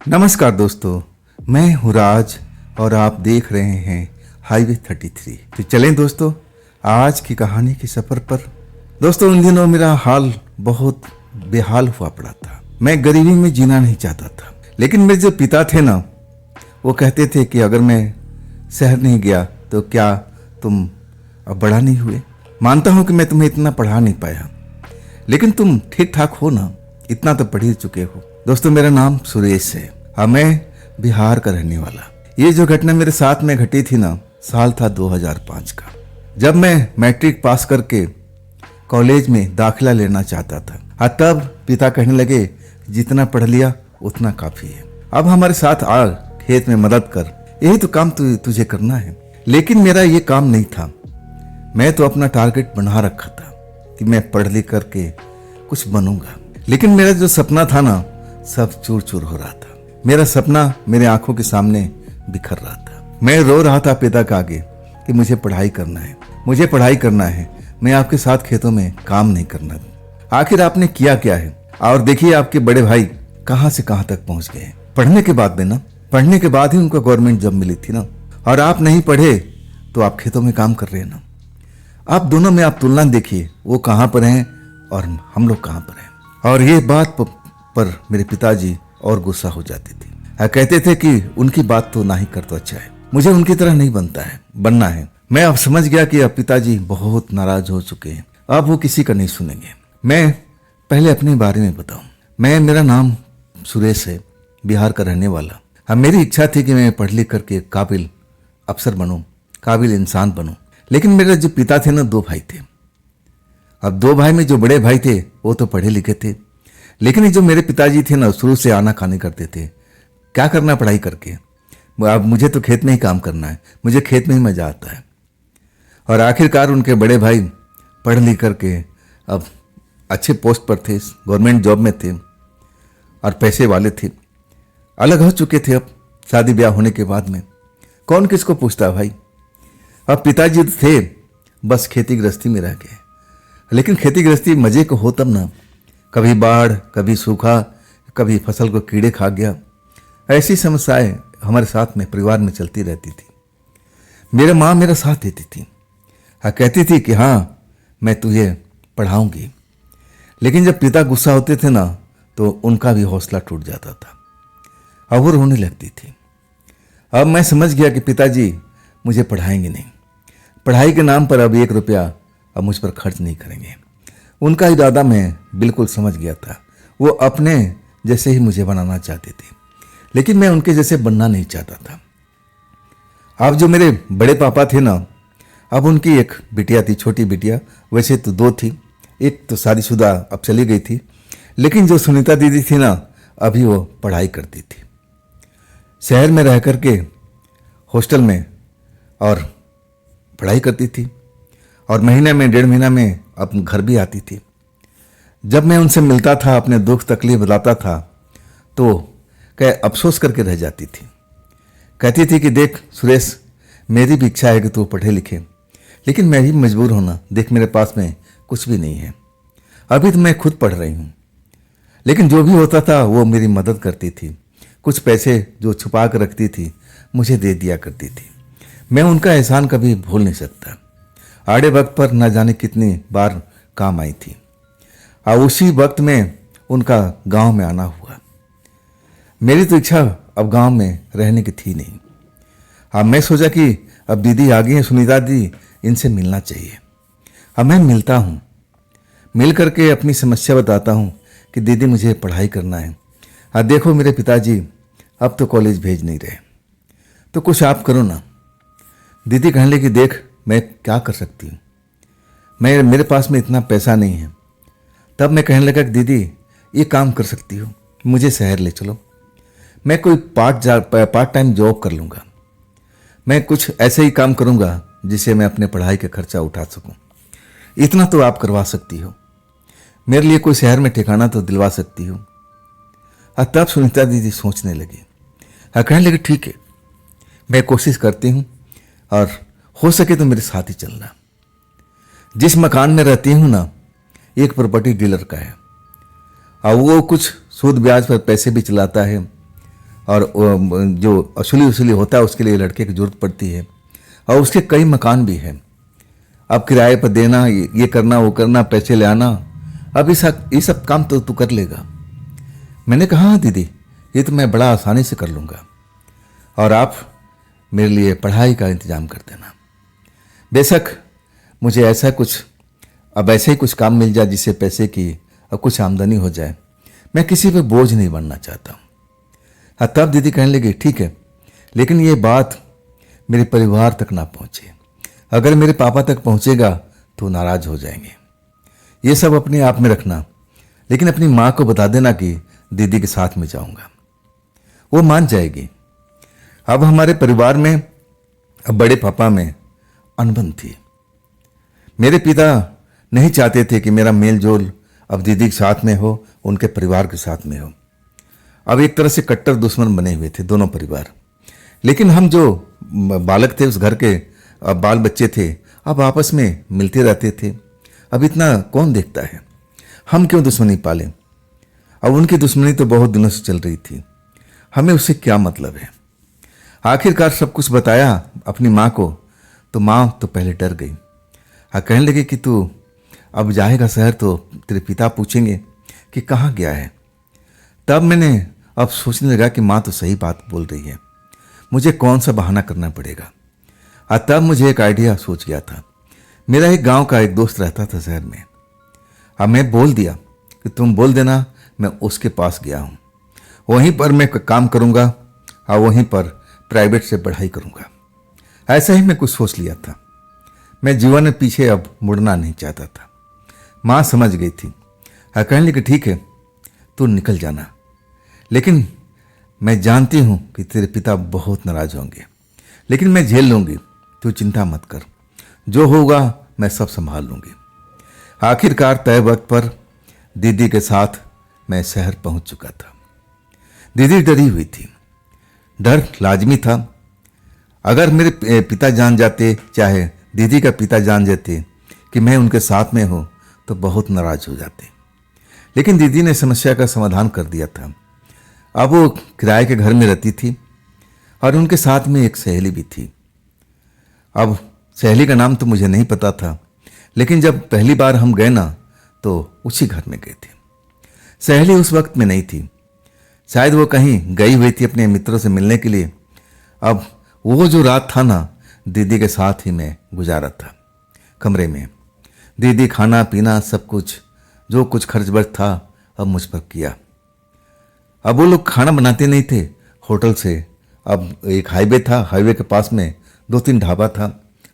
नमस्कार दोस्तों, मैं हूँ राज और आप देख रहे हैं हाईवे 33। तो चलें दोस्तों आज की कहानी के सफ़र पर। दोस्तों उन दिनों मेरा हाल बहुत बेहाल हुआ पड़ा था। मैं गरीबी में जीना नहीं चाहता था, लेकिन मेरे जो पिता थे ना, वो कहते थे कि अगर मैं शहर नहीं गया तो क्या तुम अब बड़ा नहीं हुए। मानता हूँ कि मैं तुम्हें इतना पढ़ा नहीं पाया, लेकिन तुम ठीक ठाक हो ना, इतना तो पढ़ ही चुके हो। दोस्तों मेरा नाम सुरेश है और मैं बिहार का रहने वाला। ये जो घटना मेरे साथ में घटी थी ना, साल था 2005 का, जब मैं मैट्रिक पास करके कॉलेज में दाखिला लेना चाहता था। और तब पिता कहने लगे जितना पढ़ लिया उतना काफ़ी है, अब हमारे साथ आ, खेत में मदद कर, यही तो काम तुझे करना है। लेकिन मेरा ये काम नहीं था। मैं तो अपना टारगेट बना रखा था कि मैं पढ़ लिख करके कुछ बनूंगा, लेकिन मेरा जो सपना था ना, सब चूर चूर हो रहा था। मेरा सपना मेरे आंखों के सामने बिखर रहा था। मैं रो रहा था पिता के आगे कि मुझे पढ़ाई करना है, मुझे पढ़ाई करना है, मैं आपके साथ खेतों में काम नहीं करना। आखिर आपने किया क्या है, और देखिए आपके बड़े भाई कहां से कहां तक पहुंच गए। पढ़ने के बाद में ना, पढ़ने के बाद ही उनको गवर्नमेंट जॉब मिली थी ना, और आप नहीं पढ़े तो आप खेतों में काम कर रहे हैं ना। आप दोनों में आप तुलना देखिए, वो कहां पर हैं और हम लोग कहां पर हैं। और ये बात पर मेरे पिताजी और गुस्सा हो जाते थे। कहते थे कि उनकी बात तो ना ही कर तो अच्छा है, मुझे उनकी तरह नहीं बनना है। मैं अब समझ गया कि अब पिताजी बहुत नाराज हो चुके हैं, अब वो किसी का नहीं सुनेंगे। मैं पहले अपने बारे में बताऊं। मेरा नाम सुरेश है, बिहार का रहने वाला। हाँ, मेरी इच्छा थी कि मैं पढ़ लिख करके काबिल अफसर बनूं, काबिल इंसान बनूं। लेकिन मेरे जो पिता थे ना, 2 भाई थे। अब 2 भाई में जो बड़े भाई थे वो तो पढ़े लिखे थे, लेकिन जो मेरे पिताजी थे ना, शुरू से आना खाने करते थे। क्या करना पढ़ाई करके, अब मुझे तो खेत में ही काम करना है, मुझे खेत में ही मजा आता है। और आखिरकार उनके बड़े भाई पढ़ लिख करके अब अच्छे पोस्ट पर थे, गवर्नमेंट जॉब में थे और पैसे वाले थे, अलग हो चुके थे। अब शादी ब्याह होने के बाद में कौन किसको पूछता भाई। अब पिताजी थे बस खेती गृहस्थी में रह गए। लेकिन खेती गृहस्थी मजे को हो तब ना, कभी बाढ़, कभी सूखा, कभी फसल को कीड़े खा गया, ऐसी समस्याएं हमारे साथ में परिवार में चलती रहती थी। मेरे माँ मेरा साथ देती थी, हाँ कहती थी कि हाँ मैं तुझे पढ़ाऊंगी। लेकिन जब पिता गुस्सा होते थे ना, तो उनका भी हौसला टूट जाता था, अब वो रोने लगती थी। अब मैं समझ गया कि पिताजी मुझे पढ़ाएंगे नहीं, पढ़ाई के नाम पर अब 1 रुपया अब मुझ पर खर्च नहीं करेंगे। उनका इरादा मैं बिल्कुल समझ गया था। वो अपने जैसे ही मुझे बनाना चाहते थे, लेकिन मैं उनके जैसे बनना नहीं चाहता था। अब जो मेरे बड़े पापा थे ना, अब उनकी एक बिटिया थी, छोटी बिटिया, वैसे तो 2 थी, एक तो शादीशुदा अब चली गई थी, लेकिन जो सुनीता दीदी थी ना, अभी वो पढ़ाई करती थी शहर में रह करके, हॉस्टल में, और पढ़ाई करती थी। और महीने में 1.5 महीना में अपने घर भी आती थी। जब मैं उनसे मिलता था, अपने दुख तकलीफ बताता था, तो अफसोस करके रह जाती थी। कहती थी कि देख सुरेश, मेरी भी इच्छा है कि तू पढ़े लिखे, लेकिन मैं भी मजबूर हूं ना, देख मेरे पास में कुछ भी नहीं है, अभी तो मैं खुद पढ़ रही हूँ। लेकिन जो भी होता था वो मेरी मदद करती थी, कुछ पैसे जो छुपा कर रखती थी मुझे दे दिया करती थी। मैं उनका एहसान कभी भूल नहीं सकता। आड़े वक्त पर न जाने कितनी बार काम आई थी, और उसी वक्त में उनका गांव में आना हुआ। मेरी तो इच्छा अब गांव में रहने की थी नहीं। अब मैं सोचा कि अब दीदी आ गई हैं, सुनीता दी, इनसे मिलना चाहिए। अब मैं मिलता हूँ, मिल करके अपनी समस्या बताता हूँ कि दीदी मुझे पढ़ाई करना है, अब देखो मेरे पिताजी अब तो कॉलेज भेज नहीं रहे, तो कुछ आप करो ना। दीदी कहने लगी देख मैं क्या कर सकती हूँ, मेरे पास में इतना पैसा नहीं है। तब मैं कहने लगा कि दीदी ये काम कर सकती हो, मुझे शहर ले चलो, मैं कोई पार्ट टाइम जॉब कर लूँगा, मैं कुछ ऐसे ही काम करूँगा जिससे मैं अपने पढ़ाई का खर्चा उठा सकूँ, इतना तो आप करवा सकती हो, मेरे लिए कोई शहर में ठिकाना तो दिलवा सकती हो। तब सुनीता दीदी सोचने लगी, कहने लगी ठीक है मैं कोशिश करती हूँ, और हो सके तो मेरे साथ ही चलना। जिस मकान में रहती हूँ ना, एक प्रॉपर्टी डीलर का है, और वो कुछ सूद ब्याज पर पैसे भी चलाता है, और जो असली होता है उसके लिए लड़के की ज़रूरत पड़ती है, और उसके कई मकान भी हैं। अब किराए पर देना, ये करना, वो करना, पैसे ले आना, अब ये सब काम तो तू कर लेगा। मैंने कहा हाँ दीदी, ये तो मैं बड़ा आसानी से कर लूँगा, और आप मेरे लिए पढ़ाई का इंतज़ाम कर देना। बेशक मुझे ऐसा कुछ अब ऐसे ही कुछ काम मिल जाए जिससे पैसे की और कुछ आमदनी हो जाए, मैं किसी पे बोझ नहीं बनना चाहता हूँ। हाँ, तब दीदी कहने लगी ठीक है, लेकिन ये बात मेरे परिवार तक ना पहुँचे। अगर मेरे पापा तक पहुँचेगा तो नाराज़ हो जाएंगे। ये सब अपने आप में रखना, लेकिन अपनी माँ को बता देना कि दीदी के साथ में जाऊँगा, वो मान जाएगी। अब हमारे परिवार में, अब बड़े पापा में अनबन थी। मेरे पिता नहीं चाहते थे कि मेरा मेल जोल अब दीदी के साथ में हो, उनके परिवार के साथ में हो। अब एक तरह से कट्टर दुश्मन बने हुए थे दोनों परिवार। लेकिन हम जो बालक थे, उस घर के बाल बच्चे थे, अब आपस में मिलते रहते थे। अब इतना कौन देखता है, हम क्यों दुश्मनी पालें। अब उनकी दुश्मनी तो बहुत दिनों से चल रही थी, हमें उससे क्या मतलब है। आखिरकार सब कुछ बताया अपनी माँ को, तो माँ तो पहले डर गई। हाँ, कहने लगे कि तू अब जाएगा शहर तो तेरे पिता पूछेंगे कि कहाँ गया है। तब मैंने अब सोचने लगा कि माँ तो सही बात बोल रही है, मुझे कौन सा बहाना करना पड़ेगा। तब मुझे एक आइडिया सोच गया था। मेरा एक गांव का एक दोस्त रहता था शहर में। अब मैं बोल दिया कि तुम बोल देना मैं उसके पास गया हूँ, वहीं पर मैं काम करूँगा और वहीं पर प्राइवेट से पढ़ाई करूँगा। ऐसा ही मैं कुछ सोच लिया था। मैं जीवन में पीछे अब मुड़ना नहीं चाहता था। माँ समझ गई थी। कहने लगी ठीक है, तू निकल जाना, लेकिन मैं जानती हूँ कि तेरे पिता बहुत नाराज होंगे, लेकिन मैं झेल लूँगी, तू चिंता मत कर, जो होगा मैं सब संभाल लूँगी। आखिरकार तय वक्त पर दीदी के साथ मैं शहर पहुँच चुका था। दीदी डरी हुई थी। डर लाजमी था। अगर मेरे पिता जान जाते, चाहे दीदी का पिता जान जाते कि मैं उनके साथ में हूँ, तो बहुत नाराज हो जाते। लेकिन दीदी ने समस्या का समाधान कर दिया था। अब वो किराए के घर में रहती थी और उनके साथ में एक सहेली भी थी। अब सहेली का नाम तो मुझे नहीं पता था, लेकिन जब पहली बार हम गए ना, तो उसी घर में गए थे। सहेली उस वक्त में नहीं थी, शायद वो कहीं गई हुई थी अपने मित्रों से मिलने के लिए। अब वो जो रात था ना, दीदी के साथ ही मैं गुजारा था कमरे में। दीदी खाना पीना सब कुछ, जो कुछ खर्च बर्च था, अब मुझ पर किया। अब वो लोग खाना बनाते नहीं थे होटल से। अब एक हाईवे था, हाईवे के पास में 2-3 ढाबा था,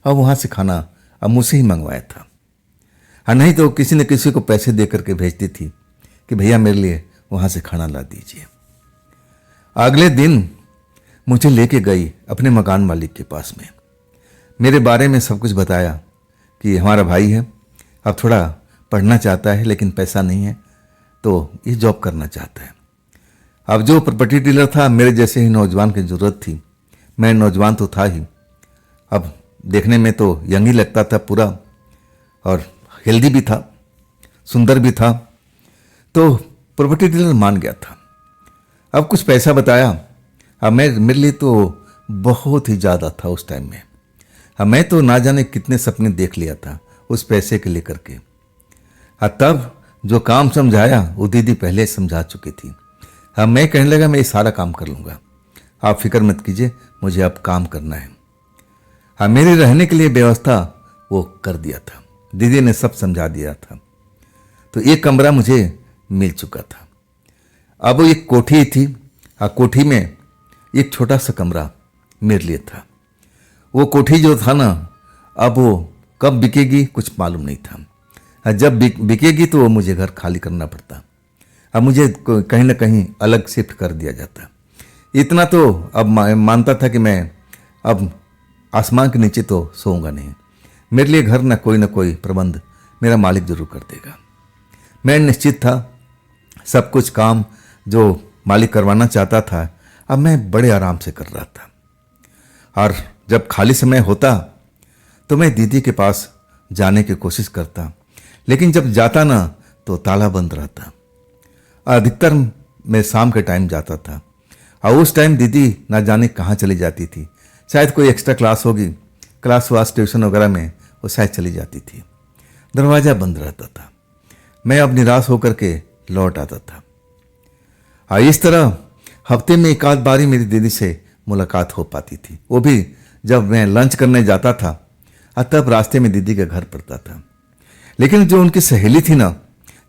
अब वहाँ से खाना अब मुझसे ही मंगवाया था। हाँ, नहीं तो किसी न किसी को पैसे दे करके भेजती थी कि भैया मेरे लिए वहाँ से खाना ला दीजिए। अगले दिन मुझे लेके गई अपने मकान मालिक के पास में। मेरे बारे में सब कुछ बताया कि हमारा भाई है, अब थोड़ा पढ़ना चाहता है लेकिन पैसा नहीं है, तो ये जॉब करना चाहता है। अब जो प्रॉपर्टी डीलर था, मेरे जैसे ही नौजवान की ज़रूरत थी। मैं नौजवान तो था ही, अब देखने में तो यंग ही लगता था पूरा, और हेल्दी भी था, सुंदर भी था। तो प्रॉपर्टी डीलर मान गया था। अब कुछ पैसा बताया। अब मेरे लिए तो बहुत ही ज़्यादा था उस टाइम में। अब मैं तो ना जाने कितने सपने देख लिया था उस पैसे के लेकर के। तब जो काम समझाया वो दीदी पहले समझा चुकी थी। अब मैं कहने लगा मैं ये सारा काम कर लूँगा, आप फिक्र मत कीजिए, मुझे अब काम करना है। मेरे रहने के लिए व्यवस्था वो कर दिया था, दीदी ने सब समझा दिया था। तो एक कमरा मुझे मिल चुका था। अब एक कोठी थी, कोठी में एक छोटा सा कमरा मेरे लिए था। वो कोठी जो था ना, अब वो कब बिकेगी कुछ मालूम नहीं था। जब बिकेगी तो वो मुझे घर खाली करना पड़ता। अब मुझे कहीं ना कहीं अलग शिफ्ट कर दिया जाता। इतना तो अब मानता था कि मैं अब आसमान के नीचे तो सोऊंगा नहीं। मेरे लिए घर ना कोई प्रबंध मेरा मालिक जरूर कर देगा। मैं निश्चित था, सब कुछ काम जो मालिक करवाना चाहता था अब मैं बड़े आराम से कर रहा था। और जब खाली समय होता तो मैं दीदी के पास जाने की कोशिश करता, लेकिन जब जाता ना तो ताला बंद रहता। अधिकतर मैं शाम के टाइम जाता था और उस टाइम दीदी ना जाने कहाँ चली जाती थी, शायद कोई एक्स्ट्रा क्लास होगी, क्लास वास ट्यूशन वगैरह में वो शायद चली जाती थी। दरवाज़ा बंद रहता था। मैं अब निराश होकर के लौट आता था। और इस तरह हफ्ते में एक आध बारी मेरी दीदी से मुलाकात हो पाती थी, वो भी जब मैं लंच करने जाता था और तब रास्ते में दीदी का घर पड़ता था। लेकिन जो उनकी सहेली थी ना,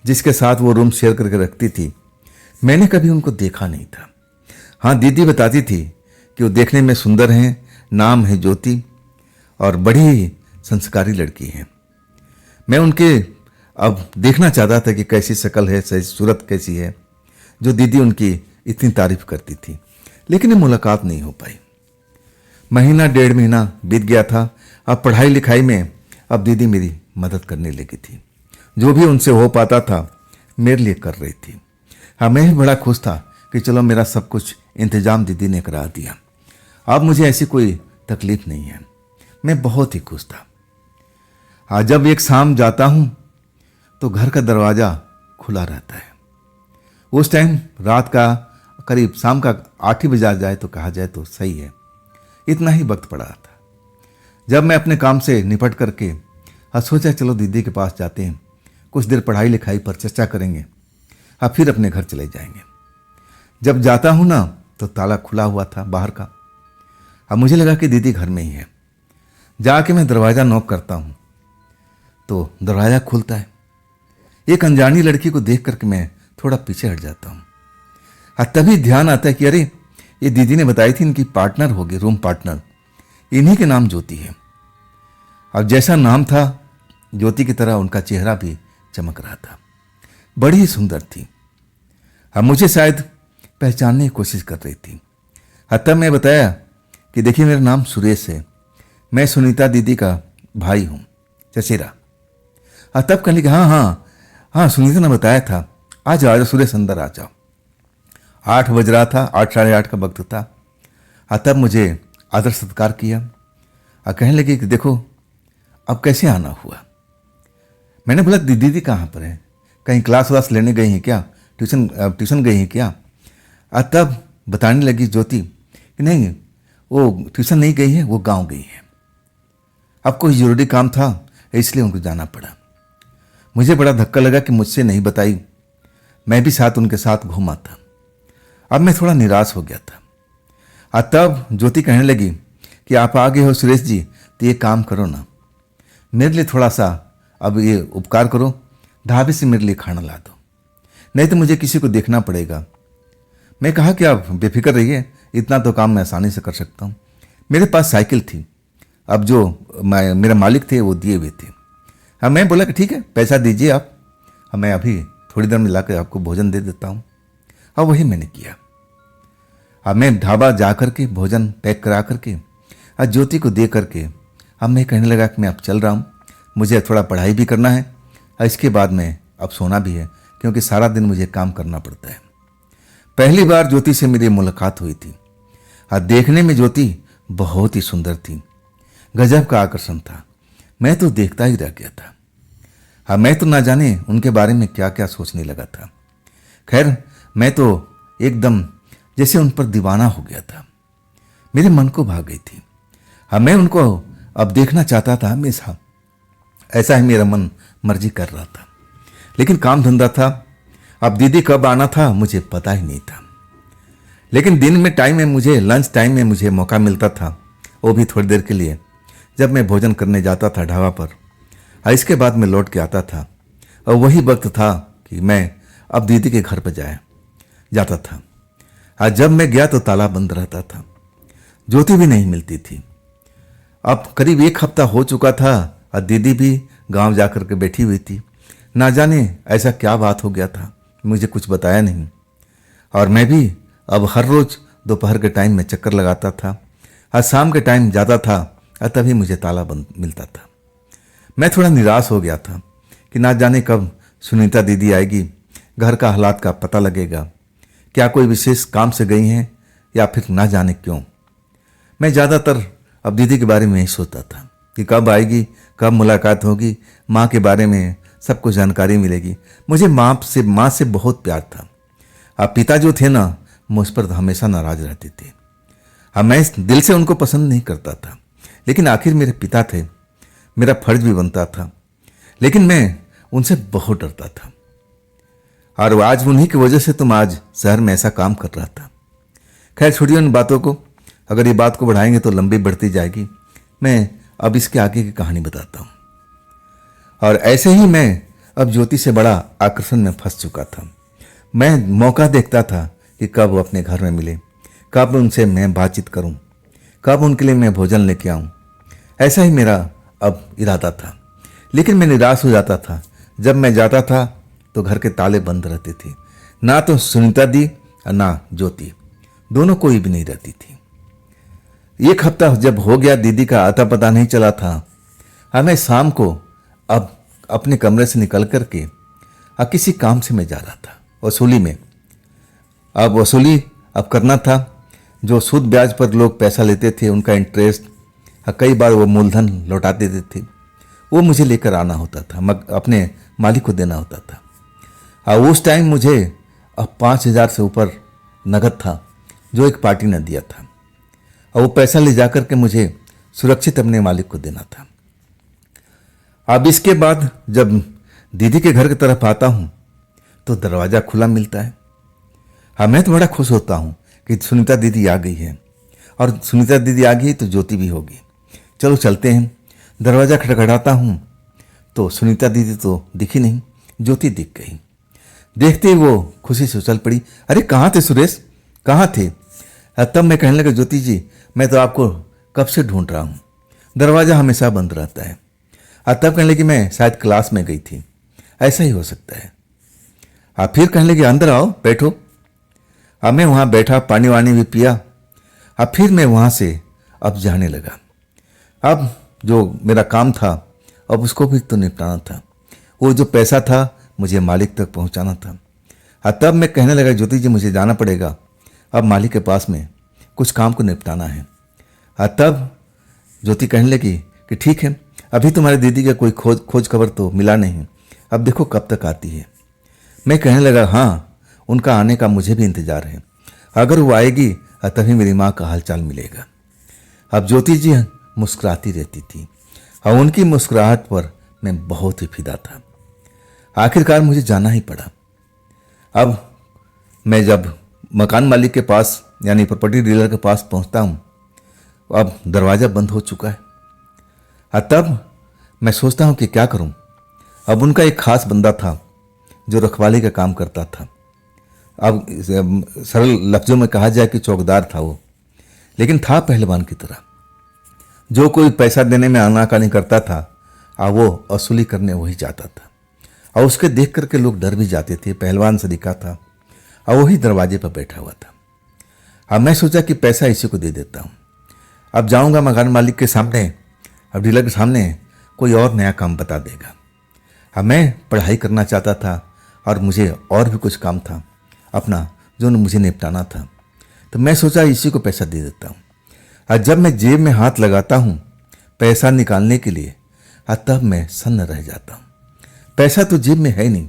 जिसके साथ वो रूम शेयर करके रखती थी, मैंने कभी उनको देखा नहीं था। हाँ, दीदी बताती थी कि वो देखने में सुंदर हैं, नाम है ज्योति और बड़ी संस्कारी लड़की हैं। मैं उनके अब देखना चाहता था कि कैसी शक्ल है, सही सूरत कैसी है, जो दीदी उनकी इतनी तारीफ करती थी। लेकिन ये मुलाकात नहीं हो पाई। महीना डेढ़ महीना बीत गया था। अब पढ़ाई लिखाई में अब दीदी मेरी मदद करने लगी थी। जो भी उनसे हो पाता था मेरे लिए कर रही थी। हाँ, मैं भी बड़ा खुश था कि चलो मेरा सब कुछ इंतजाम दीदी ने करा दिया, अब मुझे ऐसी कोई तकलीफ नहीं है। मैं बहुत ही खुश था। हाँ, जब एक शाम जाता हूँ तो घर का दरवाज़ा खुला रहता है। उस टाइम रात का करीब शाम का 8 ही बजा जाए तो कहा जाए तो सही है, इतना ही वक्त पड़ा था। जब मैं अपने काम से निपट करके सोचा चलो दीदी के पास जाते हैं, कुछ देर पढ़ाई लिखाई पर चर्चा करेंगे, अब फिर अपने घर चले जाएंगे। जब जाता हूँ ना तो ताला खुला हुआ था बाहर का। अब मुझे लगा कि दीदी घर में ही है। जाके मैं दरवाज़ा नॉक करता हूँ तो दरवाज़ा खुलता है। एक अनजानी लड़की को देख करके मैं थोड़ा पीछे हट जाता हूँ। तभी ध्यान आता है कि अरे, ये दीदी ने बताई थी इनकी पार्टनर होगी, रूम पार्टनर, इन्हीं के नाम ज्योति है। अब जैसा नाम था ज्योति की तरह उनका चेहरा भी चमक रहा था, बड़ी ही सुंदर थी। अब मुझे शायद पहचानने की कोशिश कर रही थी। तब मैं बताया कि देखिए मेरा नाम सुरेश है, मैं सुनीता दीदी का भाई हूँ, चचेरा। तब कहने लगी हाँ हाँ हाँ, सुनीता ने बताया था, आ जाओ सुरेश, अंदर आ जाओ। 8 बज रहा था, 8 साढ़े 8 का वक्त था। तब मुझे आदर सत्कार किया और कहने लगी कि देखो अब कैसे आना हुआ। मैंने बोला दीदी कहाँ पर है, कहीं क्लास वास लेने गई हैं क्या, ट्यूशन गई हैं क्या। तब बताने लगी ज्योति कि नहीं, वो ट्यूशन नहीं गई है, वो गांव गई है। अब कोई ज़रूरी काम था इसलिए उनको जाना पड़ा। मुझे बड़ा धक्का लगा कि मुझसे नहीं बताई, मैं भी साथ उनके साथ घूमा था। अब मैं थोड़ा निराश हो गया था। तब ज्योति कहने लगी कि आप आ गए हो सुरेश जी, तो ये काम करो ना, मेरे लिए थोड़ा सा अब ये उपकार करो, ढाबे से मेरे लिए खाना ला दो, नहीं तो मुझे किसी को देखना पड़ेगा। मैं कहा कि आप बेफिक्र रहिए, इतना तो काम मैं आसानी से कर सकता हूँ। मेरे पास साइकिल थी, अब जो मेरा मालिक थे वो दिए हुए थे। हाँ, मैं बोला कि ठीक है, पैसा दीजिए आप, मैं अभी थोड़ी देर में ला कर आपको भोजन दे देता हूँ। अब वही मैंने किया। अब मैं ढाबा जा कर के भोजन पैक करा करके आज ज्योति को दे करके अब मैं कहने लगा कि मैं अब चल रहा हूँ, मुझे थोड़ा पढ़ाई भी करना है और इसके बाद में अब सोना भी है, क्योंकि सारा दिन मुझे काम करना पड़ता है। पहली बार ज्योति से मेरी मुलाकात हुई थी और देखने में ज्योति बहुत ही सुंदर थी, गजब का आकर्षण था। मैं तो देखता ही रह गया था। हाँ, मैं तो ना जाने उनके बारे में क्या क्या सोचने लगा था। खैर, मैं तो एकदम जैसे उन पर दीवाना हो गया था, मेरे मन को भा गई थी। हाँ, मैं उनको अब देखना चाहता था हमेशा, ऐसा ही मेरा मन मर्जी कर रहा था। लेकिन काम धंधा था, अब दीदी कब आना था मुझे पता ही नहीं था। लेकिन दिन में टाइम में मुझे, लंच टाइम में मुझे मौका मिलता था, वो भी थोड़ी देर के लिए, जब मैं भोजन करने जाता था ढाबा पर। इसके बाद मैं लौट के आता था और वही वक्त था कि मैं अब दीदी के घर पर जाता था। आज जब मैं गया तो ताला बंद रहता था, ज्योति भी नहीं मिलती थी। अब करीब 1 हफ्ता हो चुका था और दीदी भी गांव जाकर के बैठी हुई थी। ना जाने ऐसा क्या बात हो गया था, मुझे कुछ बताया नहीं। और मैं भी अब हर रोज दोपहर के टाइम में चक्कर लगाता था और शाम के टाइम जाता था और तभी मुझे ताला बंद मिलता था। मैं थोड़ा निराश हो गया था कि ना जाने कब सुनीता दीदी आएगी, घर का हालात का पता लगेगा, क्या कोई विशेष काम से गई हैं या फिर ना जाने क्यों। मैं ज़्यादातर अब दीदी के बारे में ही सोचता था कि कब आएगी, कब मुलाकात होगी, माँ के बारे में सब कुछ जानकारी मिलेगी। मुझे माँ से बहुत प्यार था। अब पिता जो थे ना, मुझ पर हमेशा नाराज रहते थे। हाँ, मैं इस दिल से उनको पसंद नहीं करता था, लेकिन आखिर मेरे पिता थे, मेरा फर्ज भी बनता था। लेकिन मैं उनसे बहुत डरता था, और आज उन्हीं की वजह से तुम आज शहर में ऐसा काम कर रहा था। खैर छोड़िए उन बातों को, अगर ये बात को बढ़ाएंगे तो लंबी बढ़ती जाएगी। मैं अब इसके आगे की कहानी बताता हूँ। और ऐसे ही मैं अब ज्योति से बड़ा आकर्षण में फंस चुका था। मैं मौका देखता था कि कब वो अपने घर में मिले, कब उनसे मैं बातचीत करूं, कब उनके लिए मैं भोजन लेके आऊं। ऐसा ही मेरा अब इरादा था। लेकिन मैं निराश हो जाता था। जब मैं जाता था तो घर के ताले बंद रहते थे। ना तो सुनीता दी और ना ज्योति, दोनों कोई भी नहीं रहती थी। एक हफ्ता जब हो गया, दीदी का आता पता नहीं चला था। हमें शाम को अब अपने कमरे से निकल करके किसी काम से मैं जा रहा था, वसूली में। अब वसूली अब करना था। जो सूद ब्याज पर लोग पैसा लेते थे, उनका इंटरेस्ट, कई बार वो मूलधन लौटा देते थे, वो मुझे लेकर आना होता था, अपने मालिक को देना होता था। उस टाइम मुझे अब 5,000 से ऊपर नगद था जो एक पार्टी ने दिया था, और वो पैसा ले जाकर के मुझे सुरक्षित अपने मालिक को देना था। अब इसके बाद जब दीदी के घर की तरफ आता हूँ तो दरवाज़ा खुला मिलता है। हाँ, मैं तो बड़ा खुश होता हूँ कि सुनीता दीदी आ गई है, और सुनीता दीदी आ गई तो ज्योति भी होगी। चलो चलते हैं। दरवाज़ा खटखटाता हूँ तो सुनीता दीदी तो दिखी नहीं, ज्योति दिख गई। देखते ही वो खुशी से उछल पड़ी, अरे कहाँ थे सुरेश, कहाँ थे? तब मैं कहने लगा, ज्योति जी मैं तो आपको कब से ढूंढ रहा हूँ, दरवाज़ा हमेशा बंद रहता है। तब कहने लगी, मैं शायद क्लास में गई थी, ऐसा ही हो सकता है। फिर कहने लगी, अंदर आओ बैठो। अब मैं वहाँ बैठा, पानी वानी भी पिया। फिर मैं वहाँ से अब जाने लगा। अब जो मेरा काम था अब उसको भी तो निपटाना था। वो जो पैसा था मुझे मालिक तक पहुँचाना था। तब मैं कहने लगा, ज्योति जी मुझे जाना पड़ेगा, अब मालिक के पास में कुछ काम को निपटाना है। तब ज्योति कहने लगी कि ठीक है, अभी तुम्हारी दीदी का कोई खोज खबर तो मिला नहीं, अब देखो कब तक आती है। मैं कहने लगा, हाँ उनका आने का मुझे भी इंतजार है, अगर वो आएगी तभी मेरी माँ का हालचाल मिलेगा। अब ज्योति जी मुस्कुराती रहती थी, और उनकी मुस्कुराहट पर मैं बहुत ही फिदा था। आखिरकार मुझे जाना ही पड़ा। अब मैं जब मकान मालिक के पास यानी प्रॉपर्टी डीलर के पास पहुंचता हूं, अब दरवाज़ा बंद हो चुका है। तब मैं सोचता हूं कि क्या करूं। अब उनका एक खास बंदा था जो रखवाली का काम करता था। अब सरल लफ्ज़ों में कहा जाए कि चौकीदार था वो, लेकिन था पहलवान की तरह। जो कोई पैसा देने में आनाकानी करता था वो वसूली करने वही जाता था, और उसके देख करके लोग डर भी जाते थे। पहलवान से दिखा था और वही दरवाजे पर बैठा हुआ था। अब मैं सोचा कि पैसा इसी को दे देता हूँ। अब जाऊँगा मकान मालिक के सामने, अब डीलर के सामने, कोई और नया काम बता देगा। अब मैं पढ़ाई करना चाहता था और मुझे और भी कुछ काम था अपना जो मुझे निपटाना था, तो मैं सोचा इसी को पैसा दे देता हूँ। और जब मैं जेब में हाथ लगाता हूँ पैसा निकालने के लिए, तब मैं सन्न रह जाता हूँ। पैसा तो जेब में है नहीं।